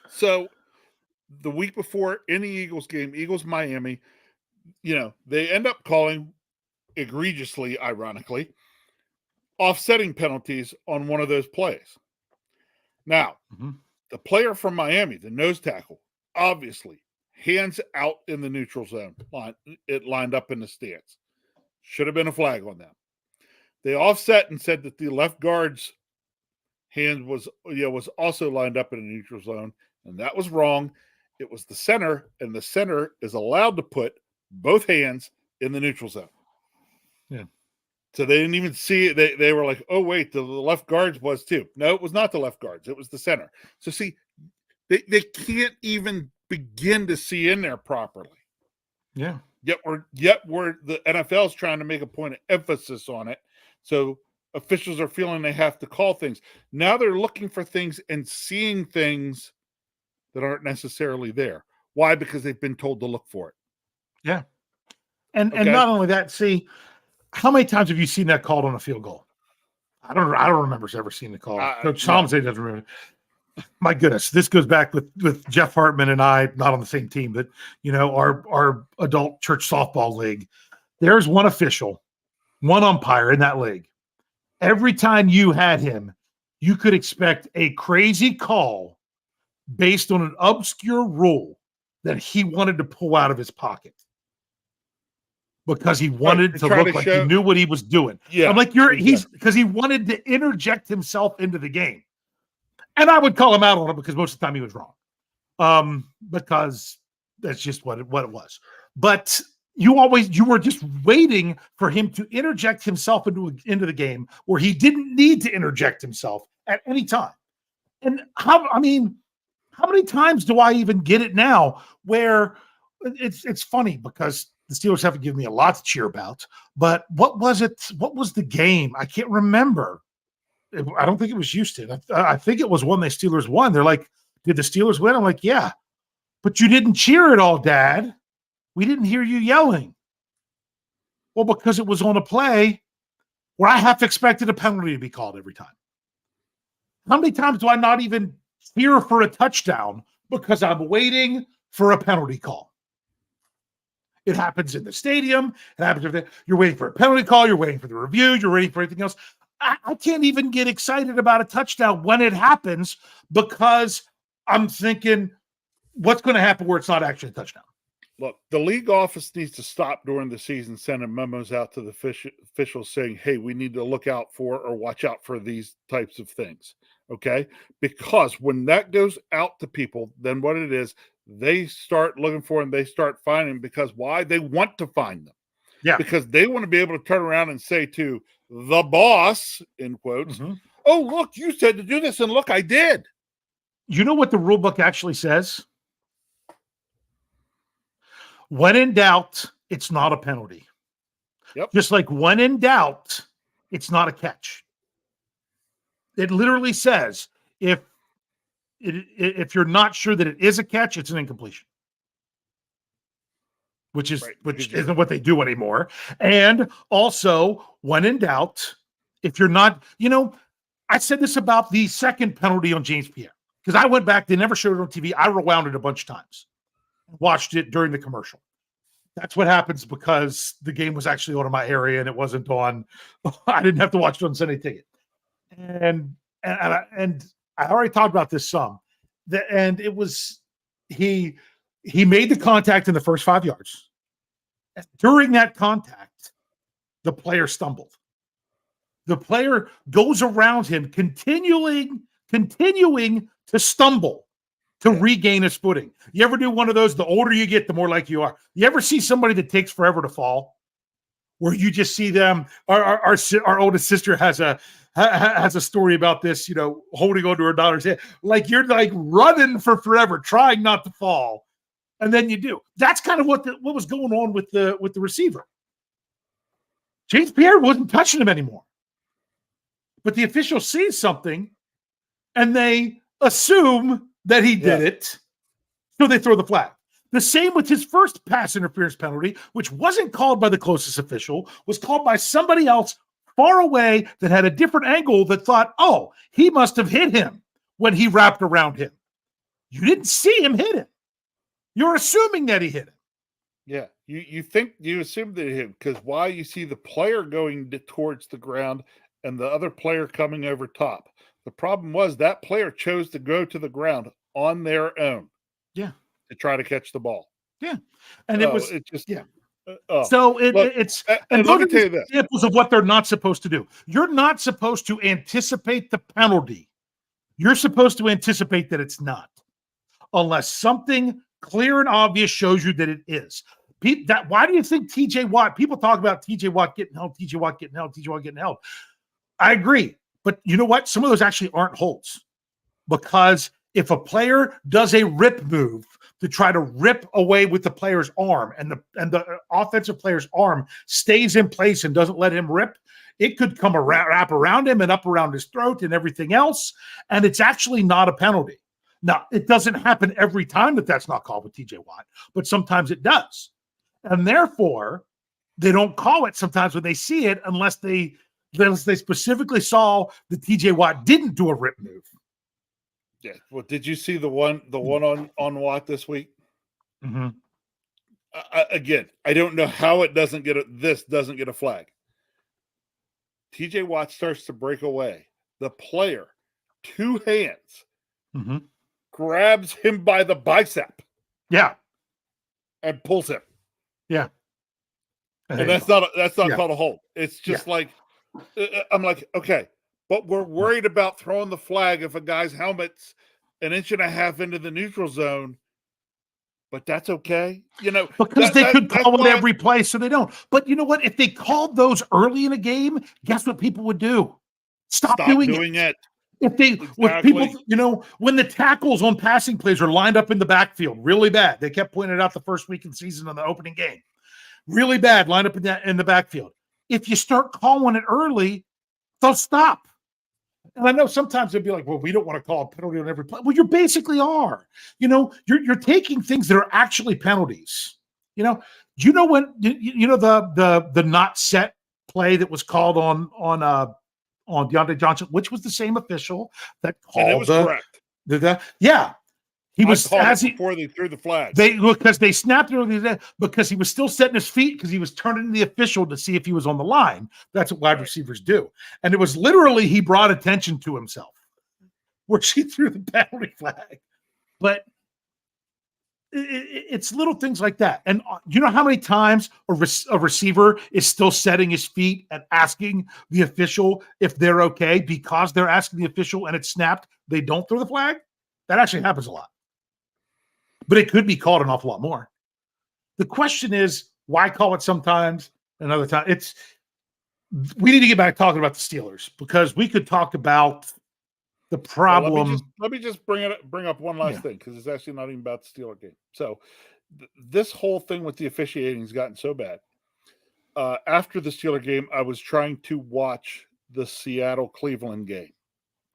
So the week before in the Eagles game, Eagles-Miami, they end up calling egregiously, ironically, offsetting penalties on one of those plays. Now, the player from Miami, the nose tackle, obviously hands out in the neutral zone. It lined up in the stance. Should have been a flag on them. They offset and said that the left guard's hand was also lined up in the neutral zone, and that was wrong. It was the center, and the center is allowed to put both hands in the neutral zone. Yeah. So they didn't even see it. They were like, oh, wait, the left guards was too. No, it was not the left guards. It was the center. So see, they can't even begin to see in there properly. Yeah. Yet we're the NFL is trying to make a point of emphasis on it. So officials are feeling they have to call things. Now they're looking for things and seeing things that aren't necessarily there. Why? Because they've been told to look for it. Yeah. And not only that, see, how many times have you seen that called on a field goal? I don't remember ever seeing the call. Coach Tom said he doesn't remember. My goodness, this goes back with Jeff Hartman and I, not on the same team, but our adult church softball league. There's one official, one umpire in that league. Every time you had him, you could expect a crazy call based on an obscure rule that he wanted to pull out of his pocket. Because he wanted to look like he knew what he was doing. Yeah, I'm like, because he wanted to interject himself into the game. And I would call him out on it because most of the time he was wrong. Because that's just what it was. But you were just waiting for him to interject himself into the game where he didn't need to interject himself at any time. And how many times do I even get it now where it's funny because the Steelers haven't given me a lot to cheer about, but what was it? What was the game? I can't remember. I don't think it was Houston. I think it was one the Steelers won. They're like, did the Steelers win? I'm like, yeah, but you didn't cheer at all, Dad. We didn't hear you yelling. Well, because it was on a play where I half expected a penalty to be called every time. How many times do I not even cheer for a touchdown because I'm waiting for a penalty call? It happens in the stadium. It happens. You're waiting for a penalty call. You're waiting for the review. You're waiting for anything else. I can't even get excited about a touchdown when it happens because I'm thinking what's going to happen where it's not actually a touchdown? Look, the league office needs to stop during the season sending memos out to the officials saying, hey, we need to look out for or watch out for these types of things. Okay? Because when that goes out to people, then what it is, they start looking for and they start finding, because why? They want to find them. Yeah. Because they want to be able to turn around and say to the boss, in quotes, oh, look, you said to do this, and look, I did. You know what the rule book actually says? When in doubt, it's not a penalty. Yep. Just like when in doubt, it's not a catch. It literally says if you're not sure that it is a catch, it's an incompletion. Which isn't what they do anymore. And also, when in doubt, if you're not, I said this about the second penalty on James Pierre, because I went back, they never showed it on TV. I rewound it a bunch of times, watched it during the commercial. That's what happens because the game was actually on in my area and it wasn't on. I didn't have to watch it on Sunday Ticket. And I already talked about this some. And it was he made the contact in the first 5 yards. During that contact, the player stumbled. The player goes around him, continuing to stumble to regain his footing. You ever do one of those? The older you get, the more like you are. You ever see somebody that takes forever to fall, where you just see them? Our oldest sister has a story about this. Holding on to her daughter's head, like you're like running for forever, trying not to fall, and then you do. That's kind of what was going on with the receiver. James Pierre wasn't touching him anymore, but the official sees something, and they assume that he did it, so they throw the flag. The same with his first pass interference penalty, which wasn't called by the closest official, was called by somebody else far away that had a different angle that thought, oh, he must have hit him when he wrapped around him. You didn't see him hit him. You're assuming that he hit him. Yeah, you assume that he hit him, because why? You see the player going towards the ground and the other player coming over top. The problem was that player chose to go to the ground on their own. Yeah. To try to catch the ball. Yeah. And it's and let me tell you this. Examples of what they're not supposed to do. You're not supposed to anticipate the penalty. You're supposed to anticipate that it's not, unless something clear and obvious shows you that it is. Why do you think TJ Watt, people talk about TJ Watt getting held, TJ Watt getting held, TJ Watt getting held. I agree. But you know what? Some of those actually aren't holds, because if a player does a rip move to try to rip away with the player's arm, and the offensive player's arm stays in place and doesn't let him rip, it could come wrap around him and up around his throat and everything else, and it's actually not a penalty. Now, it doesn't happen every time that's not called with TJ Watt, but sometimes it does. And therefore, they don't call it sometimes when they see it unless they specifically saw that TJ Watt didn't do a rip move. Yeah. Well, did you see the one on Watt this week? Mm-hmm. Again, I don't know how it doesn't get a flag. TJ Watt starts to break away. The player, 2 hands, grabs him by the bicep. Yeah. And pulls him. Yeah. And that's not called a hold. It's just like, I'm like, okay, but we're worried about throwing the flag if a guy's helmet's 1.5 inches into the neutral zone, but that's okay. Because they could call it every play, so they don't. But you know what? If they called those early in a game, guess what people would do? Stop doing it. If people, when the tackles on passing plays are lined up in the backfield really bad, they kept pointing it out the first week in the season on the opening game, really bad, lined up in the backfield. If you start calling it early, they'll stop. And I know sometimes they'll be like, well, we don't want to call a penalty on every play. Well, you basically are. You're taking things that are actually penalties. When the not set play that was called on Deontay Johnson, which was the same official that called. And it was correct. He was before they threw the flag. Because they snapped it because he was still setting his feet because he was turning to the official to see if he was on the line. That's what wide receivers do. And it was literally he brought attention to himself, where she threw the penalty flag. But it's little things like that. And you know how many times a receiver is still setting his feet and asking the official if they're okay because they're asking the official and it's snapped, they don't throw the flag? That actually happens a lot. But it could be called an awful lot more. The question is, why call it sometimes and other times? We need to get back talking about the Steelers because we could talk about the problem. Well, let me just bring up one last thing because it's actually not even about the Steelers game. So this whole thing with the officiating has gotten so bad. After the Steelers game, I was trying to watch the Seattle-Cleveland game.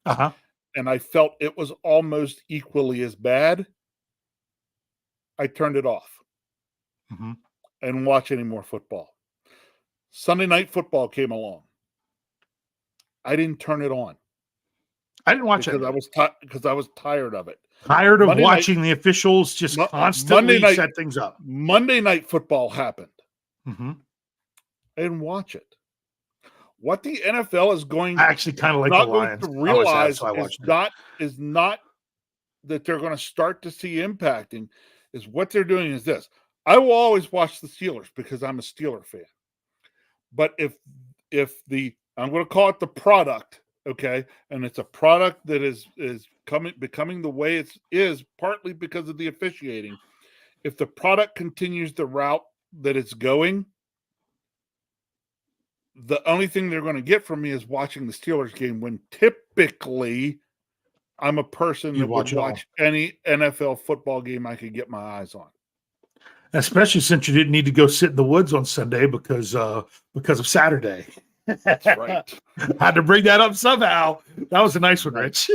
Uh-huh. And I felt it was almost equally as bad. I turned it off. Mm-hmm. I didn't watch any more football. Sunday Night Football came along. I didn't turn it on. I didn't watch it because I was tired of it. Tired of watching the officials just constantly set things up. Monday Night Football happened. Mm-hmm. I didn't watch it. What the NFL is going I actually kind of like the Lions. To realize is not that they're going to start to see impacting is what they're doing is this. I will always watch the Steelers because I'm a Steeler fan. But if I'm going to call it the product, okay, and it's a product that is becoming the way it is partly because of the officiating. If the product continues the route that it's going, the only thing they're going to get from me is watching the Steelers game when typically I'm a person that would watch any NFL football game I could get my eyes on. Especially since you didn't need to go sit in the woods on Sunday because of Saturday. That's right. Had to bring that up somehow. That was a nice one, Rich.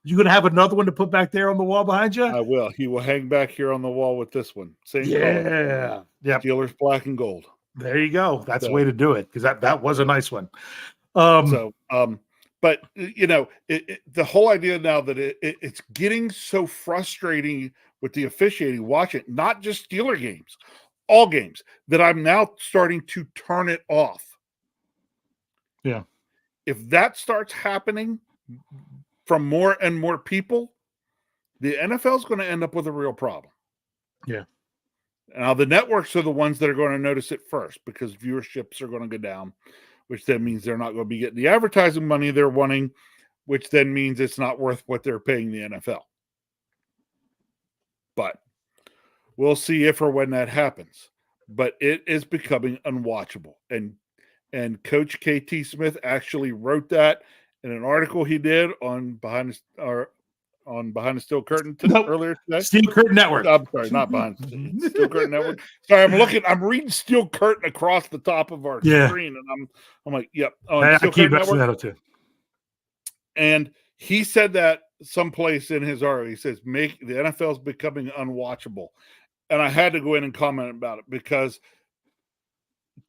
You going to have another one to put back there on the wall behind you? I will. He will hang back here on the wall with this one. Same color. Yeah. Steelers black and gold. There you go. That's the way to do it because that was a nice one. But you know, the whole idea now that it's getting so frustrating with the officiating, watch it, not just Steeler games, all games, that I'm now starting to turn it off. Yeah. If that starts happening from more and more people, the NFL is going to end up with a real problem. Yeah. Now, the networks are the ones that are going to notice it first because viewerships are going to go down, which then means they're not going to be getting the advertising money they're wanting, which then means it's not worth what they're paying the NFL. But we'll see if or when that happens. But it is becoming unwatchable. And Coach KT Smith actually wrote that in an article he did on Behind the Steel Curtain earlier today. Steel Curtain Network. I'm sorry, not Behind the Steel Curtain Network. Sorry, I'm reading Steel Curtain across the top of our screen, and I'm like, yep. I keep messing that up too. And he said that someplace in his article. He says, the NFL is becoming unwatchable. And I had to go in and comment about it because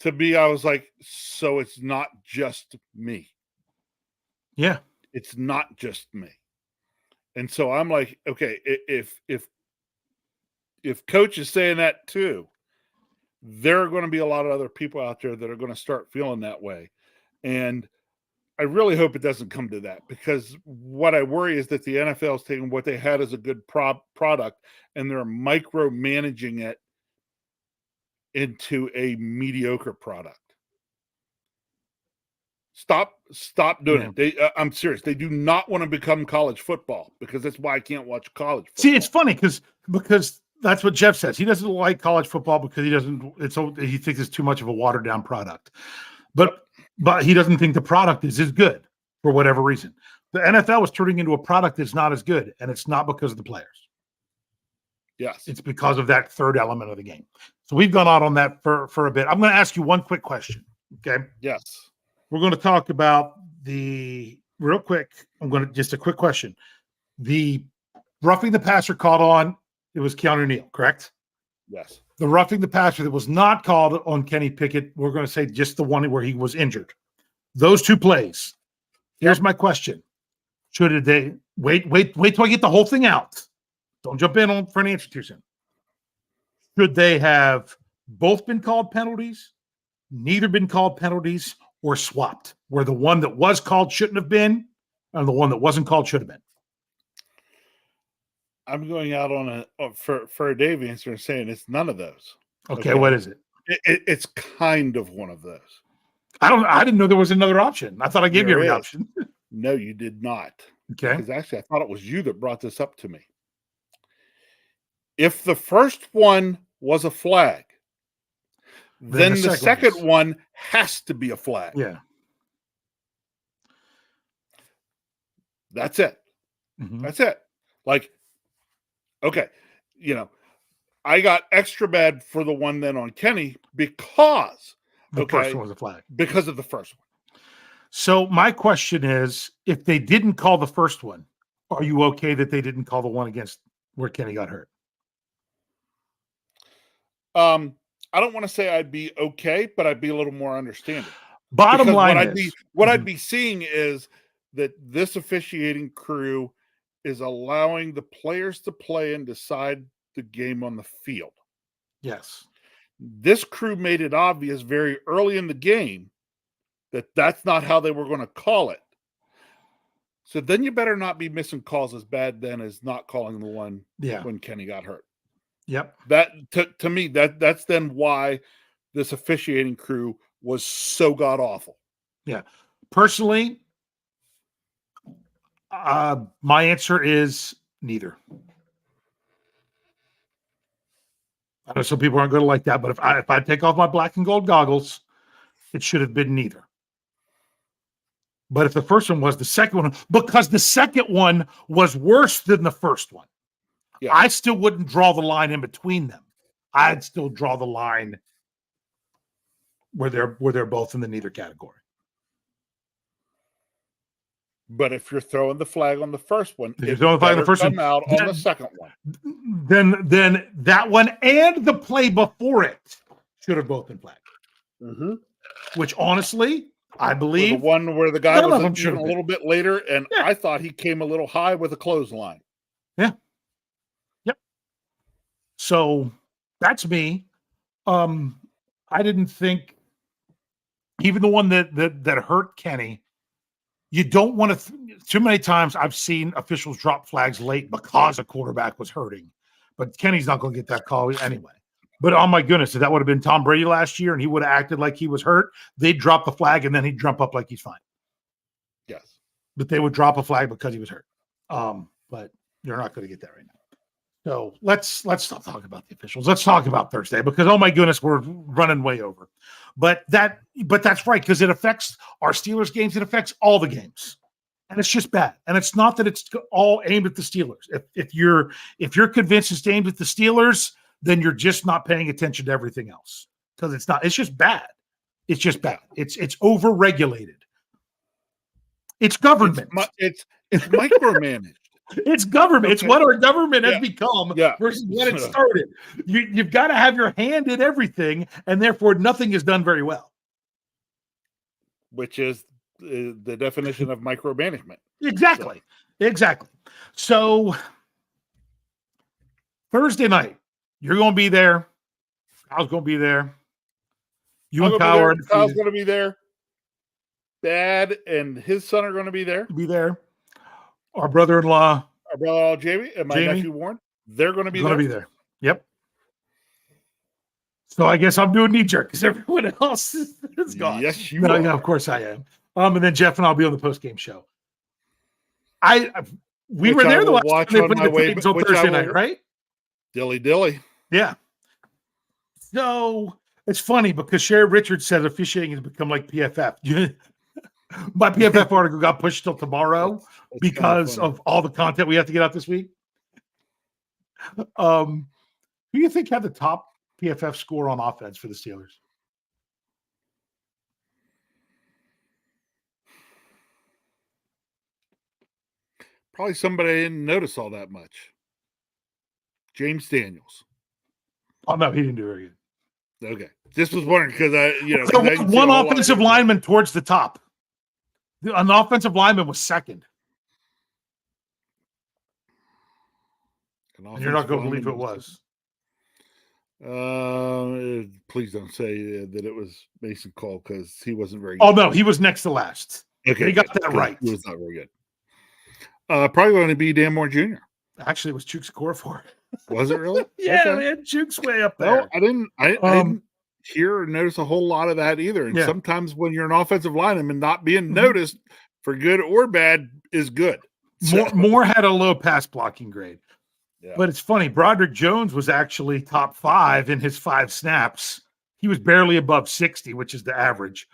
to me, I was like, so it's not just me. Yeah. It's not just me. And so I'm like, okay, if Coach is saying that too, there are going to be a lot of other people out there that are going to start feeling that way. And I really hope it doesn't come to that because what I worry is that the NFL is taking what they had as a good product and they're micromanaging it into a mediocre product. Stop doing it. I'm serious. They do not want to become college football because that's why I can't watch college football. See, it's funny because that's what Jeff says. He doesn't like college football because he thinks it's too much of a watered down product. But he doesn't think the product is as good for whatever reason. The NFL is turning into a product that's not as good, and it's not because of the players. Yes. It's because of that third element of the game. So we've gone out on that for a bit. I'm going to ask you one quick question, okay? Yes. We're going to talk about real quick, just a quick question. The roughing the passer called on, it was Keanu Neal, correct? Yes. The roughing the passer that was not called on Kenny Pickett, we're going to say just the one where he was injured. Those two plays. Here's my question. Should they wait till I get the whole thing out? Don't jump in for an answer too soon. Should they have both been called penalties, neither been called penalties, or swapped, where the one that was called shouldn't have been, and the one that wasn't called should have been? I'm going out on for a Dave answer and saying it's none of those. Okay, what is it? It's kind of one of those. I didn't know there was another option. I thought I gave you every option. No, you did not. Okay. Because actually, I thought it was you that brought this up to me. If the first one was a flag, then the second one has to be a flag. Yeah. That's it. Mm-hmm. That's it. Like, okay, I got extra bad for the one then on Kenny because the first one was a flag. Because of the first one. So my question is, if they didn't call the first one, are you okay that they didn't call the one against where Kenny got hurt? I don't want to say I'd be okay, but I'd be a little more understanding. Bottom line I'd be seeing is that this officiating crew is allowing the players to play and decide the game on the field. Yes. This crew made it obvious very early in the game that that's not how they were going to call it. So then you better not be missing calls as bad then as not calling the one when Kenny got hurt. Yep. That to me, that's then why this officiating crew was so god awful. Yeah. Personally, my answer is neither. I know some people aren't going to like that, but if I take off my black and gold goggles, it should have been neither. But if the first one was the second one, because the second one was worse than the first one, I still wouldn't draw the line in between them. I'd still draw the line where they're both in the neither category. But if you're throwing the flag on the first one, if you're throwing the flag on the first one, out on the second one. Then that one and the play before it should have both been flagged. Mm-hmm. Which honestly, I believe the one where the guy was a little bit later, and I thought he came a little high with a clothesline. Yeah. Yep. So that's me. I didn't think even the one that hurt Kenny. You don't want to. Too many times I've seen officials drop flags late because a quarterback was hurting, but Kenny's not going to get that call anyway. But oh my goodness, if that would have been Tom Brady last year and he would have acted like he was hurt, they'd drop the flag and then he'd jump up like he's fine. Yes, but they would drop a flag because he was hurt. But you're not going to get that right now. So let's stop talking about the officials. Let's talk about Thursday because oh my goodness, we're running way over. But that's right because it affects our Steelers games. It affects all the games, and it's just bad. And it's not that it's all aimed at the Steelers. If you're convinced it's aimed at the Steelers, then you're just not paying attention to everything else because it's not. It's just bad. It's just bad. It's overregulated. It's government. It's micromanaged. It's government. Okay. It's what our government has become versus when it started. You've got to have your hand in everything, and therefore nothing is done very well. Which is the definition of micromanagement. Exactly. So Thursday night, you're going to be there. Kyle's going to be there. Kyle's going to be there. Dad and his son are going to be there. Our brother-in-law, Jamie, and my nephew Warren, they're going to be there. Yep. So I guess I'm doing knee jerk because everyone else is gone. Yes, you are. Yeah, of course I am. And then Jeff and I'll be on the post-game show. We were there the last time they played the Titans on Thursday night, right? Dilly. Yeah. So it's funny because Sherry Richards said officiating has become like PFF. My PFF article got pushed till tomorrow because of all the content we have to get out this week. Who do you think had the top PFF score on offense for the Steelers? Probably somebody I didn't notice all that much. James Daniels. Oh, no, he didn't do very good. Okay. Just was wondering because one offensive lineman towards the top. An offensive lineman was second. And you're not going to believe who it was. Please don't say that it was Mason Cole because he wasn't very good. Oh, no, he was next to last. Okay. He got that right. He was not very good. Probably going to be Dan Moore Jr. Actually, it was Chooks Okorafor. Was it really? Yeah, Okay. man, Chooks way up there. Well, I didn't hear or notice a whole lot of that either. And sometimes when you're an offensive lineman, not being noticed for good or bad is good. Moore had a low pass blocking grade. Yeah. But it's funny, Broderick Jones was actually top 5 in his 5 snaps. He was barely above 60, which is the average.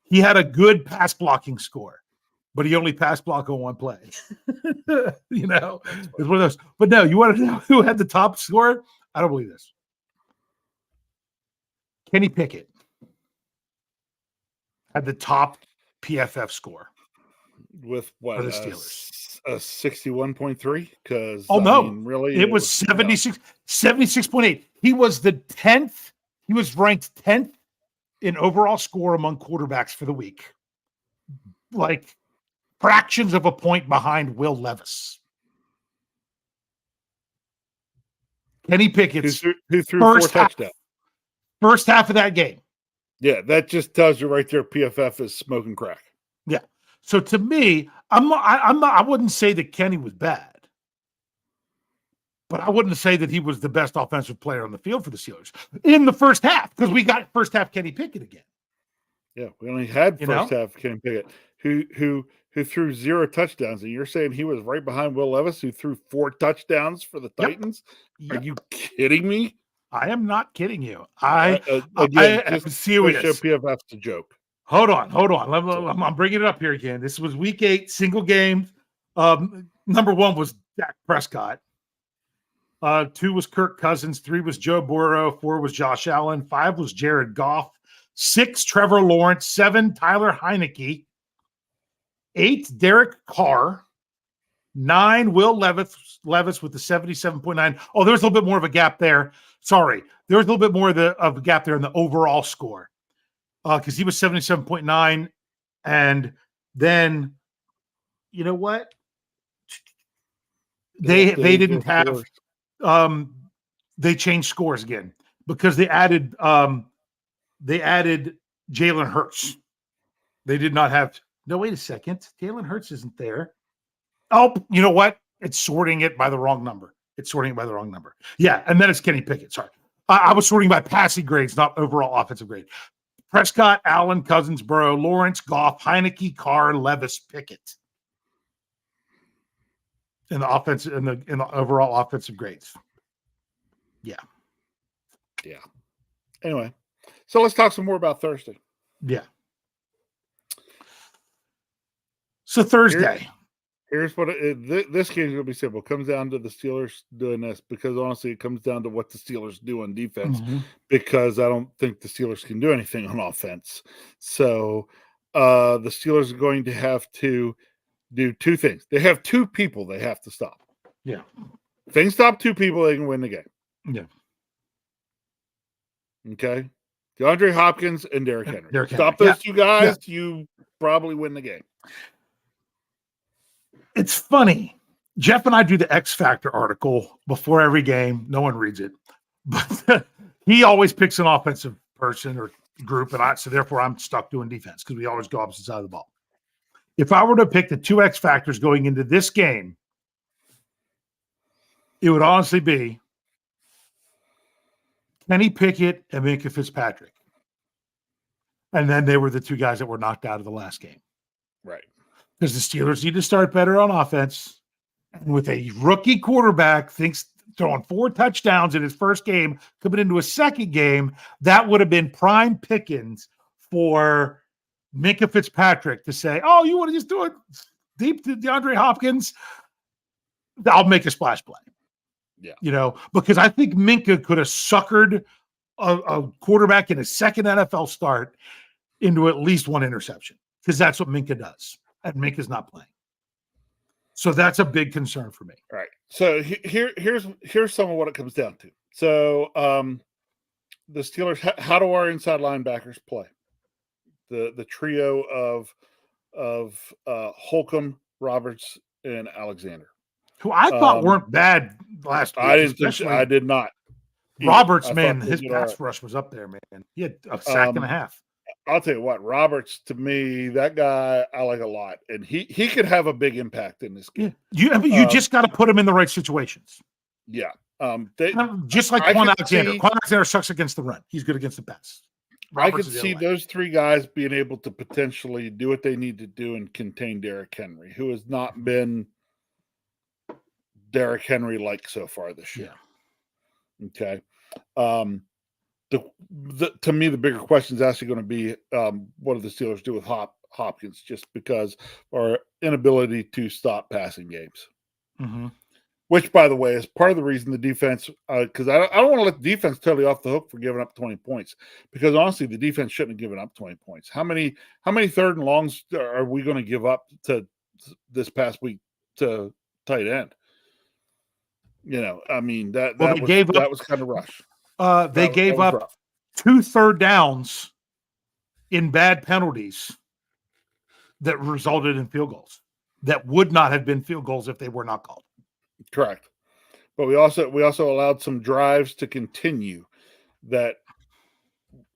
He had a good pass blocking score, but he only pass blocked on one play. You know, it's one of those. But no, you want to know who had the top score? I don't believe this. Kenny Pickett had the top PFF score. With what? For the Steelers. A 61.3? Because really, it was 76.8. He was the 10th. He was ranked 10th in overall score among quarterbacks for the week. Like fractions of a point behind Will Levis. Kenny Pickett's who threw 4 touchdowns. First half of that game. Yeah, that just tells you right there PFF is smoking crack. Yeah. So to me, I wouldn't say that Kenny was bad, but I wouldn't say that he was the best offensive player on the field for the Steelers in the first half, because we got first half Kenny Pickett again. Yeah, we only had first half Kenny Pickett, who threw 0 touchdowns, and you're saying he was right behind Will Levis, who threw 4 touchdowns for the Titans? Yep. Are you kidding me? I am not kidding you. I am serious. Show PFF's a joke. Hold on. I'm bringing it up here again. This was week 8, single game. Number 1 was Dak Prescott. 2 was Kirk Cousins. 3 was Joe Burrow. 4 was Josh Allen. 5 was Jared Goff. 6, Trevor Lawrence. 7, Tyler Heineke. 8, Derek Carr. 9, Will Levis with the 77.9. Oh, there's a little bit more of a gap there. Sorry. There was a little bit more of a gap there in the overall score. Because he was 77.9. And then, you know what? They didn't have they changed scores again because they added Jalen Hurts. They did not have wait a second. Jalen Hurts isn't there. Oh, you know what? It's sorting it by the wrong number. Yeah, and then it's Kenny Pickett. Sorry. I was sorting by passing grades, not overall offensive grade. Prescott, Allen, Cousins, Burrow, Lawrence, Goff, Heineke, Carr, Levis, Pickett. In the offense, in the overall offensive grades. Yeah. Anyway, so let's talk some more about Thursday. Yeah. So Thursday. Here's what this game is going to be simple. It comes down to the Steelers doing this because honestly, it comes down to what the Steelers do on defense because I don't think the Steelers can do anything on offense. So the Steelers are going to have to do 2 things. They have 2 people they have to stop. Yeah. If they can stop 2 people, they can win the game. Yeah. Okay. DeAndre Hopkins and Derrick Henry. Stop Henry. those 2 guys, you probably win the game. It's funny. Jeff and I do the X Factor article before every game. No one reads it, but he always picks an offensive person or group, and so therefore I'm stuck doing defense because we always go opposite side of the ball. If I were to pick the 2 X factors going into this game, it would honestly be Kenny Pickett and Minkah Fitzpatrick. And then they were the 2 guys that were knocked out of the last game. Right. Because the Steelers need to start better on offense. And with a rookie quarterback throwing 4 touchdowns in his first game, coming into a second game, that would have been prime pickings for Minkah Fitzpatrick to say, oh, you want to just do it deep to DeAndre Hopkins? I'll make a splash play. Yeah. Because I think Minkah could have suckered a quarterback in his second NFL start into at least 1 interception because that's what Minkah does. And Minka's not playing. So that's a big concern for me. All right. So here's some of what it comes down to. So the Steelers, how do our inside linebackers play? The trio of Holcomb, Roberts, and Alexander, who I thought weren't bad last week. I did not. Roberts, man, his pass rush was up there, man. He had a sack and a half. I'll tell you what, Roberts, to me, that guy I like a lot, and he could have a big impact in this game. You just got to put him in the right situations. Yeah, just like Quan Alexander. Quan Alexander sucks against the run. He's good against the pass. Roberts, I could see those three guys being able to potentially do what they need to do and contain Derrick Henry, who has not been Derrick Henry like so far this year. Yeah. Okay. To me, the bigger question is actually going to be what do the Steelers do with Hopkins, just because our inability to stop passing games. Mm-hmm. Which, by the way, is part of the reason the defense, because I don't want to let the defense totally off the hook for giving up 20 points, because honestly, the defense shouldn't have given up 20 points. How many third and longs are we going to give up to this past week to tight end? You know, I mean, that was kind of rush. They gave up rough. 2 third downs in bad penalties that resulted in field goals that would not have been field goals if they were not called. Correct. But we also allowed some drives to continue that,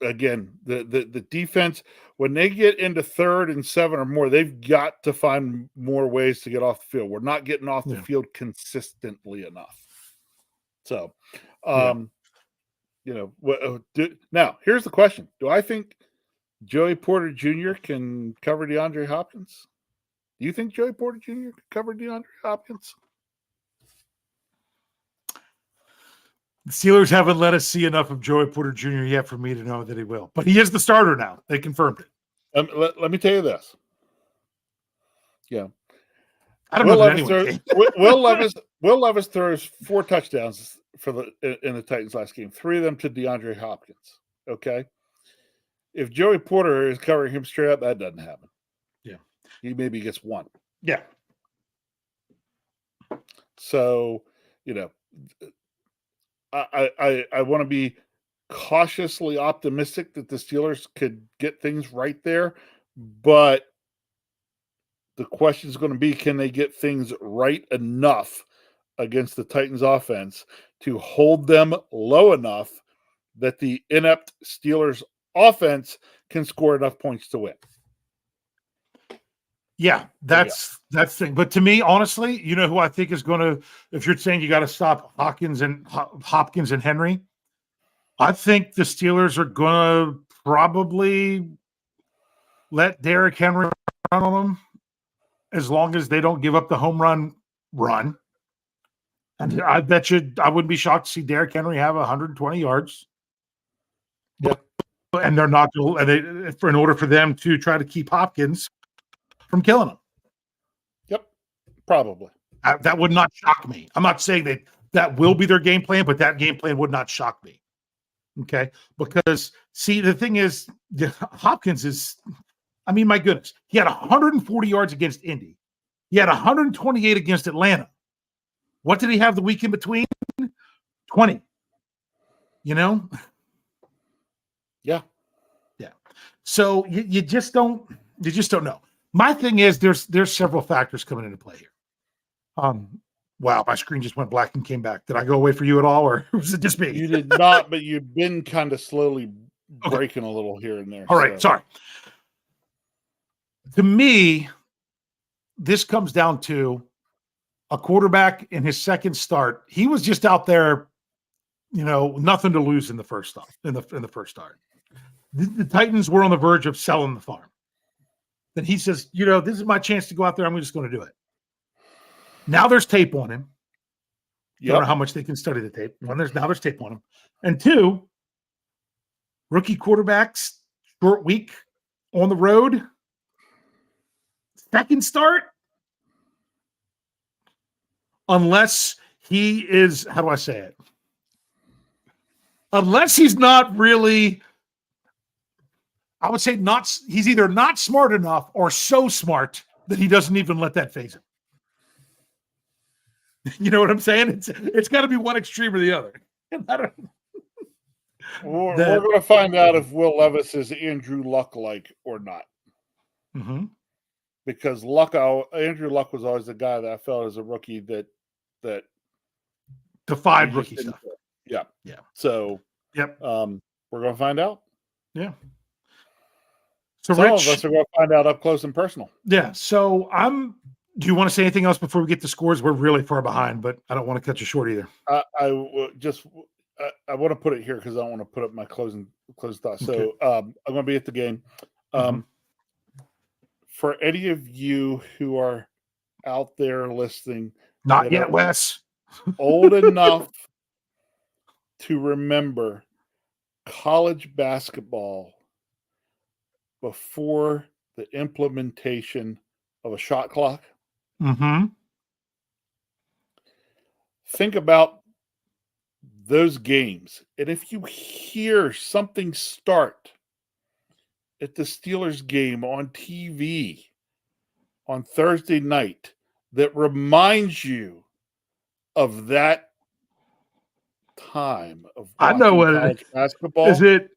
again, the defense, when they get into 3rd and 7 or more, they've got to find more ways to get off the field. We're not getting off the field consistently enough. So, you know, now here's the question. Do I think Joey Porter Jr. can cover DeAndre Hopkins? Do you think Joey Porter Jr. can cover DeAndre Hopkins? The Steelers haven't let us see enough of Joey Porter Jr. yet for me to know that he will. But he is the starter now. They confirmed it. Let me tell you this. Yeah. I don't know anyway. Will Levis throws 4 touchdowns in the Titans last game. 3 of them to DeAndre Hopkins. Okay. If Joey Porter is covering him straight up, that doesn't happen. Yeah. He maybe gets 1. Yeah. So, you know, I want to be cautiously optimistic that the Steelers could get things right there, but the question is going to be, can they get things right enough against the Titans offense to hold them low enough that the inept Steelers offense can score enough points to win? Yeah, that's the thing. But to me, honestly, you know who I think is going to, if you're saying you got to stop Hopkins and Henry, I think the Steelers are going to probably let Derrick Henry run on them as long as they don't give up the home run. And I bet you, I wouldn't be shocked to see Derrick Henry have 120 yards. Yeah. And they're not going to, in order for them to try to keep Hopkins from killing him. Yep, probably. That would not shock me. I'm not saying that will be their game plan, but that game plan would not shock me. Okay? Because, see, the thing is, Hopkins is, I mean, my goodness. He had 140 yards against Indy. He had 128 against Atlanta. What did he have the week in between? 20. You know? Yeah. Yeah. So you just don't know. My thing is there's several factors coming into play here. Wow, my screen just went black and came back. Did I go away for you at all, or was it just me? You did not, but you've been kind of slowly breaking a little here and there. All right, sorry. To me, this comes down to a quarterback in his second start. He was just out there, you know, nothing to lose in the first start. In the first start, the Titans were on the verge of selling the farm. Then he says, you know, this is my chance to go out there. I'm just going to do it. Now there's tape on him. Yep. I don't know how much they can study the tape. Now there's tape on him. And 2, rookie quarterbacks, short week on the road, second start. Unless he is, how do I say it? Unless he's not really, I would say he's either not smart enough or so smart that he doesn't even let that phase him. You know what I'm saying? It's got to be one extreme or the other. We're going to find out if Will Levis is Andrew Luck-like or not. Mm-hmm. Because Andrew Luck was always the guy that I felt as a rookie that defied rookie stuff. Yeah. Yeah. So, yep. We're going to find out. Yeah. So Some Rich, of us are going to find out up close and personal. yeah. So do you want to say anything else before we get to scores? We're really far behind, but I don't want to cut you short either. I want to put it here because I don't want to put up my closing thoughts. Okay. So I'm going to be at the game. For any of you who are out there listening, Not that yet, are Wes. old enough to remember college basketball before the implementation of a shot clock, think about those games. And if you hear something start at the Steelers game on TV on Thursday night that reminds you of that time of I know watching what college basketball. is. It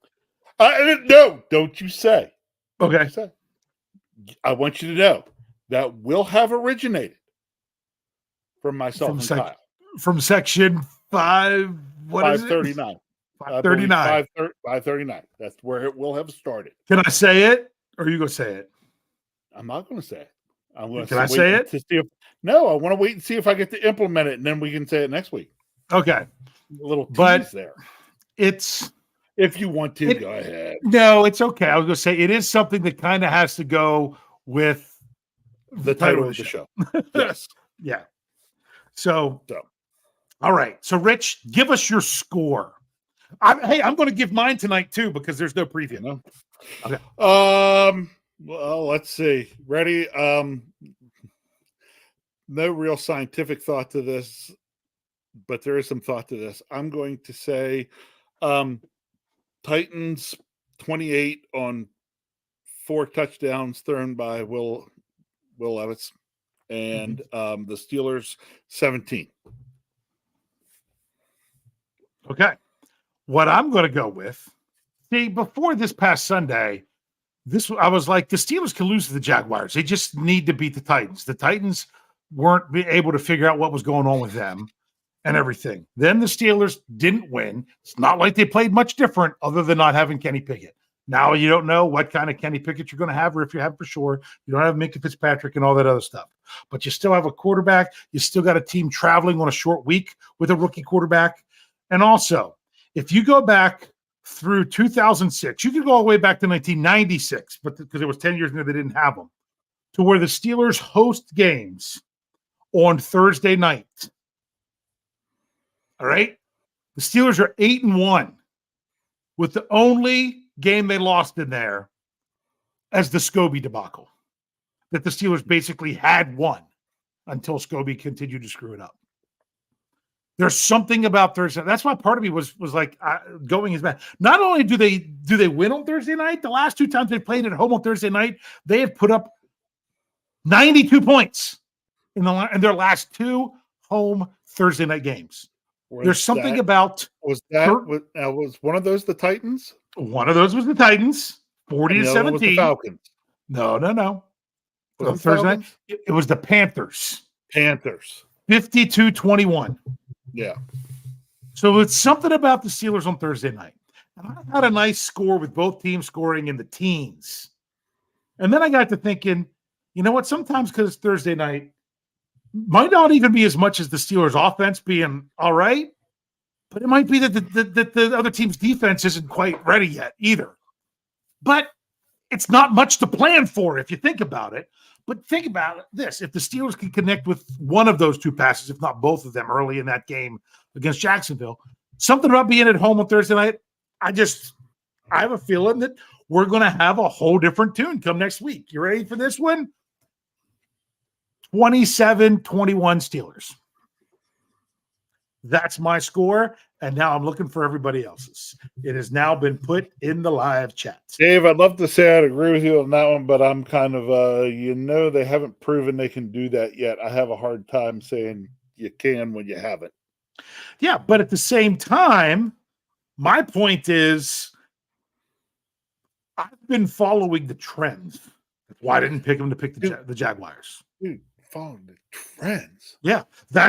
No, don't you say. okay? I want you to know that will have originated from myself and Kyle. From section 5. What is it? 539. 539. 539. That's where it will have started. Can I say it, or are you gonna say it? I'm not going to say it. I'm going Can I say it? To see if, no, I want to wait and see if I get to implement it, and then we can say it next week. Okay. A little tease there. It's if you want to, go ahead. No, it's okay. I was going to say it is something that kind of has to go with the title of the show. Yes. Yeah. So, all right. So, Rich, give us your score. I'm going to give mine tonight too because there's no preview. No. Okay. Well, let's see. Ready? No real scientific thought to this, but there is some thought to this. I'm going to say Titans 28 on 4 touchdowns thrown by Will Levis, and the Steelers 17. Okay. What I'm going to go with, see, before this past Sunday, I was like, the Steelers can lose to the Jaguars. They just need to beat the Titans. The Titans weren't able to figure out what was going on with them and everything. Then the Steelers didn't win. It's not like they played much different other than not having Kenny Pickett. Now you don't know what kind of Kenny Pickett you're going to have, or if you have for sure. You don't have Minka Fitzpatrick and all that other stuff. But you still have a quarterback. You still got a team traveling on a short week with a rookie quarterback. And also, if you go back through 2006, you could go all the way back to 1996, but because it was 10 years ago they didn't have them, to where the Steelers host games on Thursday night. All right? The Steelers are 8-1 with the only game they lost in there as the Scobie debacle that the Steelers basically had won until Scobie continued to screw it up. There's something about Thursday. That's why part of me was like going as bad. Not only do they win on Thursday night, the last 2 times they played at home on Thursday night, they have put up 92 points in their last 2 home Thursday night games. There's something about was one of those the Titans? One of those was the Titans, 40-17. Was the Falcons. No. Was Thursday night, it was the Panthers. 52-21. Yeah. So it's something about the Steelers on Thursday night. And I had a nice score with both teams scoring in the teens. And then I got to thinking, you know what? Sometimes because it's Thursday night, might not even be as much as the Steelers' offense being all right, but it might be that the other team's defense isn't quite ready yet either. But it's not much to plan for if you think about it. But think about this. If the Steelers can connect with one of those 2 passes, if not both of them early in that game against Jacksonville, something about being at home on Thursday night, I have a feeling that we're going to have a whole different tune come next week. You ready for this one? 27-21 Steelers. That's my score, and now I'm looking for everybody else's. It has now been put in the live chat. Dave, I'd love to say I'd agree with you on that one, but I'm kind of, they haven't proven they can do that yet. I have a hard time saying you can when you haven't. Yeah, but at the same time, my point is I've been following the trends. That's why I didn't pick them to pick the Jaguars. Dude, following the trends. Yeah, that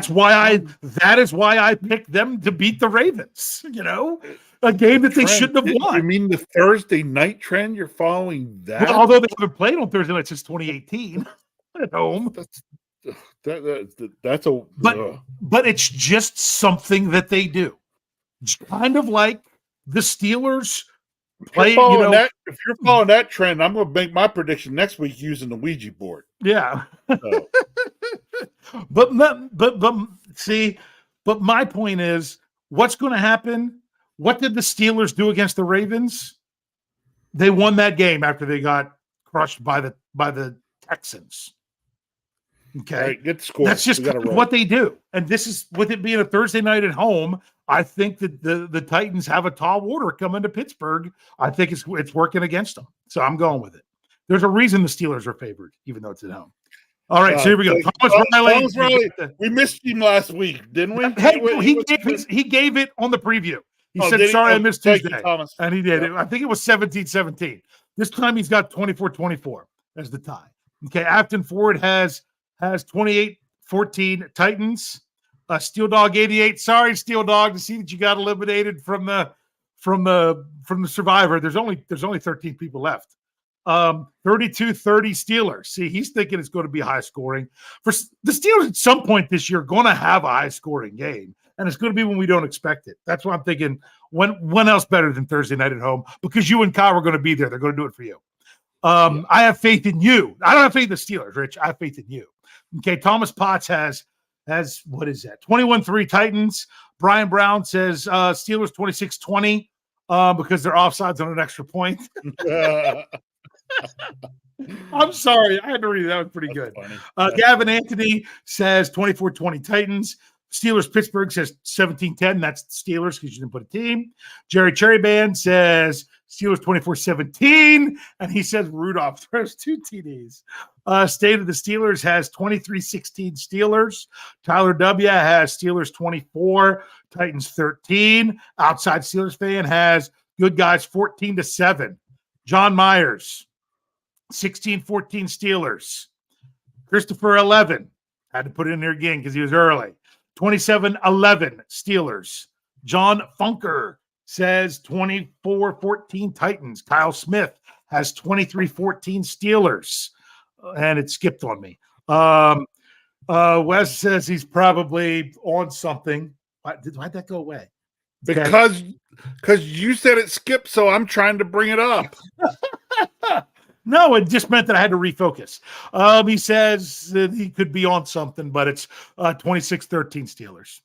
is why I picked them to beat the Ravens. a game that they Trend. shouldn't have won. You mean the Thursday night trend? You're following that? Well, although they haven't played on Thursday night since 2018 at home. That's a but it's just something that they do. It's kind of like the Steelers play. If you're following that trend, I'm going to make my prediction next week using the Ouija board. Yeah. So. but my point is, what's going to happen? What did the Steelers do against the Ravens? They won that game after they got crushed by the Texans. Okay, right, get the score. That's just what they do. And this is, with it being a Thursday night at home, I think that the Titans have a tall order coming to Pittsburgh. I think it's working against them. So I'm going with it. There's a reason the Steelers are favored, even though it's at home. All right, so here we go. Thomas Riley, we missed him last week, didn't we? Hey, he gave it on the preview. He said, sorry, I missed Tuesday. You, and he did. I think it was 17-17. This time he's got 24-24 as the tie. Okay, Afton Ford has 28-14 Titans. Steel Dog 88. Sorry, Steel Dog, to see that you got eliminated from the Survivor. There's only 13 people left. 32-30 Steelers. See, he's thinking it's going to be high scoring. For the Steelers at some point this year, going to have a high scoring game, and it's going to be when we don't expect it. That's why I'm thinking when else better than Thursday night at home, because you and Kyle are going to be there. They're going to do it for you. I have faith in you. I don't have faith in the Steelers, Rich. I have faith in you. Okay, Thomas Potts has what is that? 21-3 Titans. Brian Brown says Steelers 26-20 because they're offsides on an extra point. I'm sorry. I had to read that. That was pretty good. Gavin Anthony says 24-20 Titans. Steelers Pittsburgh says 17-10. That's the Steelers because you didn't put a team. Jerry Cherryband says Steelers 24-17. And he says Rudolph throws 2 TDs. State of the Steelers has 23-16 Steelers. Tyler W. has Steelers 24, Titans 13. Outside Steelers fan has Good Guys 14-7. John Myers, 16-14 Steelers. Christopher 11. Had to put it in there again because he was early. 27-11 Steelers. John Funker says 24-14 Titans. Kyle Smith has 23-14 Steelers. And it skipped on me. Wes says he's probably on something. Why'd that go away? Because you said it skipped, so I'm trying to bring it up. No, it just meant that I had to refocus. He says that he could be on something, but it's 26-13 Steelers.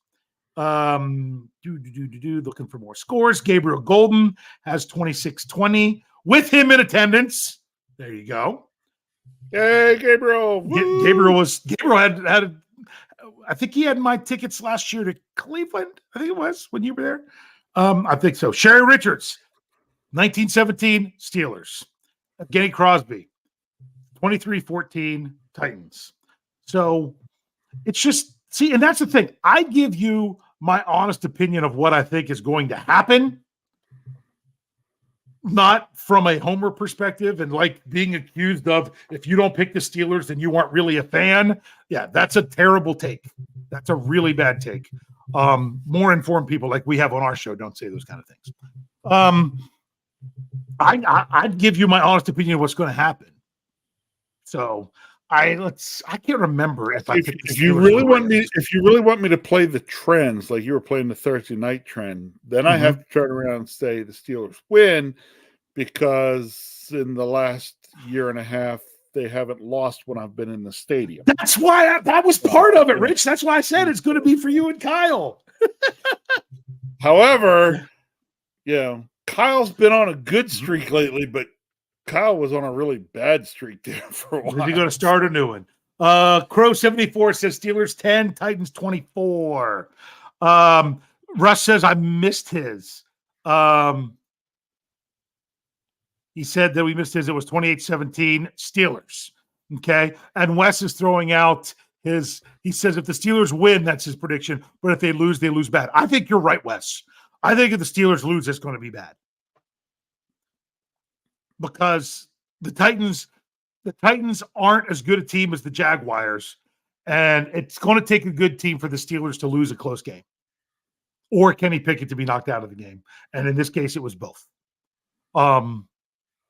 Looking for more scores. Gabriel Golden has 26-20 with him in attendance. There you go. Hey, Gabriel. Gabriel had I think he had my tickets last year to Cleveland. I think it was when you were there. I think so. Sherry Richards, 1917 Steelers. Kenny Crosby, 23-14 Titans. So it's just, see, and that's the thing. I give you my honest opinion of what I think is going to happen, not from a homer perspective and like being accused of, if you don't pick the Steelers, then you aren't really a fan. Yeah, that's a terrible take. That's a really bad take. More informed people like we have on our show don't say those kind of things. I'd give you my honest opinion of what's going to happen. So I can't remember if you really want me to play the trends like you were playing the Thursday night trend, then I have to turn around and say the Steelers win, because in the last year and a half they haven't lost when I've been in the stadium. That's why that was part of it, Rich. That's why I said it's going to be for you and Kyle. However, Kyle's been on a good streak lately, but Kyle was on a really bad streak there for a while. Is he going to start a new one? Crow 74 says Steelers 10, Titans 24. Russ says I missed his. He said that we missed his. It was 28-17 Steelers. Okay. And Wes is throwing out he says if the Steelers win, that's his prediction. But if they lose bad. I think you're right, Wes. I think if the Steelers lose, it's going to be bad. Because the Titans aren't as good a team as the Jaguars. And it's going to take a good team for the Steelers to lose a close game. or Kenny Pickett to be knocked out of the game. And in this case, it was both.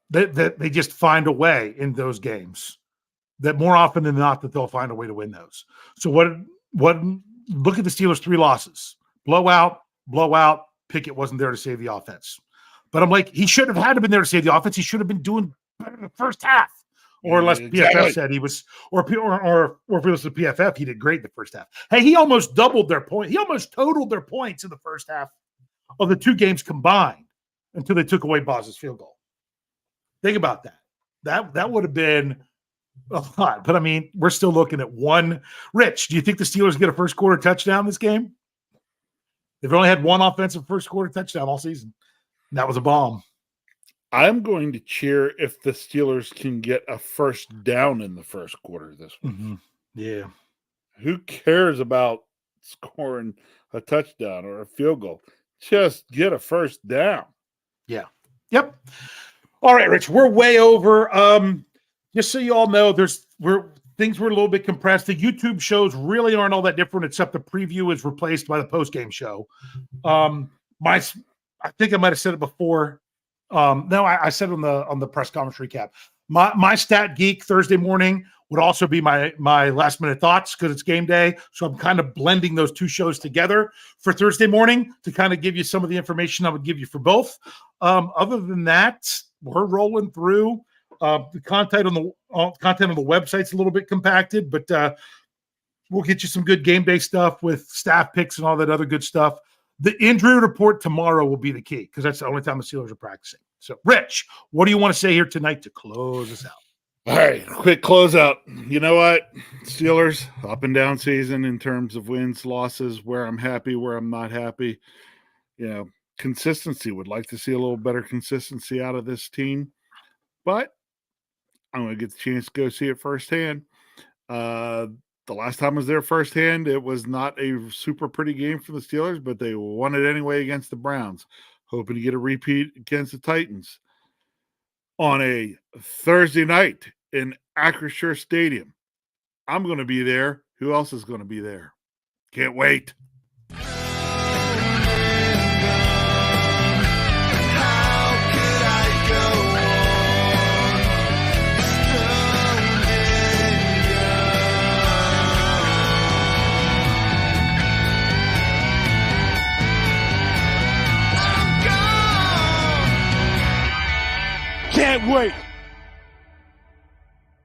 They just find a way in those games that more often than not that they'll find a way to win those. So what look at the Steelers' 3 losses. Blowout. Pickett wasn't there to save the offense. But I'm like, he shouldn't have had to been there to save the offense. He should have been doing better in the first half. Or unless PFF said he was, or if it was the PFF, he did great in the first half. Hey, he almost doubled their point. He almost totaled their points in the first half of the 2 games combined until they took away Boz's field goal. Think about that. That would have been a lot. But I mean, we're still looking at 1. Rich, do you think the Steelers get a first quarter touchdown this game? They've only had 1 offensive first quarter touchdown all season. And that was a bomb. I'm going to cheer if the Steelers can get a first down in the first quarter this week. Mm-hmm. Yeah. Who cares about scoring a touchdown or a field goal? Just get a first down. Yeah. Yep. All right, Rich, we're way over. Just so you all know, things were a little bit compressed. The YouTube shows really aren't all that different, except the preview is replaced by the post-game show. I think I might have said it before. No, I said it on the press conference recap. My Stat Geek Thursday morning would also be my last minute thoughts because it's game day. So I'm kind of blending those 2 shows together for Thursday morning to kind of give you some of the information I would give you for both. Other than that, we're rolling through. The content on the website's a little bit compacted, but we'll get you some good game day stuff with staff picks and all that other good stuff. The injury report tomorrow will be the key because that's the only time the Steelers are practicing. So, Rich, what do you want to say here tonight to close us out? All right, quick closeout. You know what? Steelers, up and down season in terms of wins, losses, where I'm happy, where I'm not happy. Consistency. Would like to see a little better consistency out of this team. But I'm going to get the chance to go see it firsthand. The last time I was there firsthand, it was not a super pretty game for the Steelers, but they won it anyway against the Browns. Hoping to get a repeat against the Titans on a Thursday night in Acrisure Stadium. I'm going to be there. Who else is going to be there? Can't wait. Can't wait.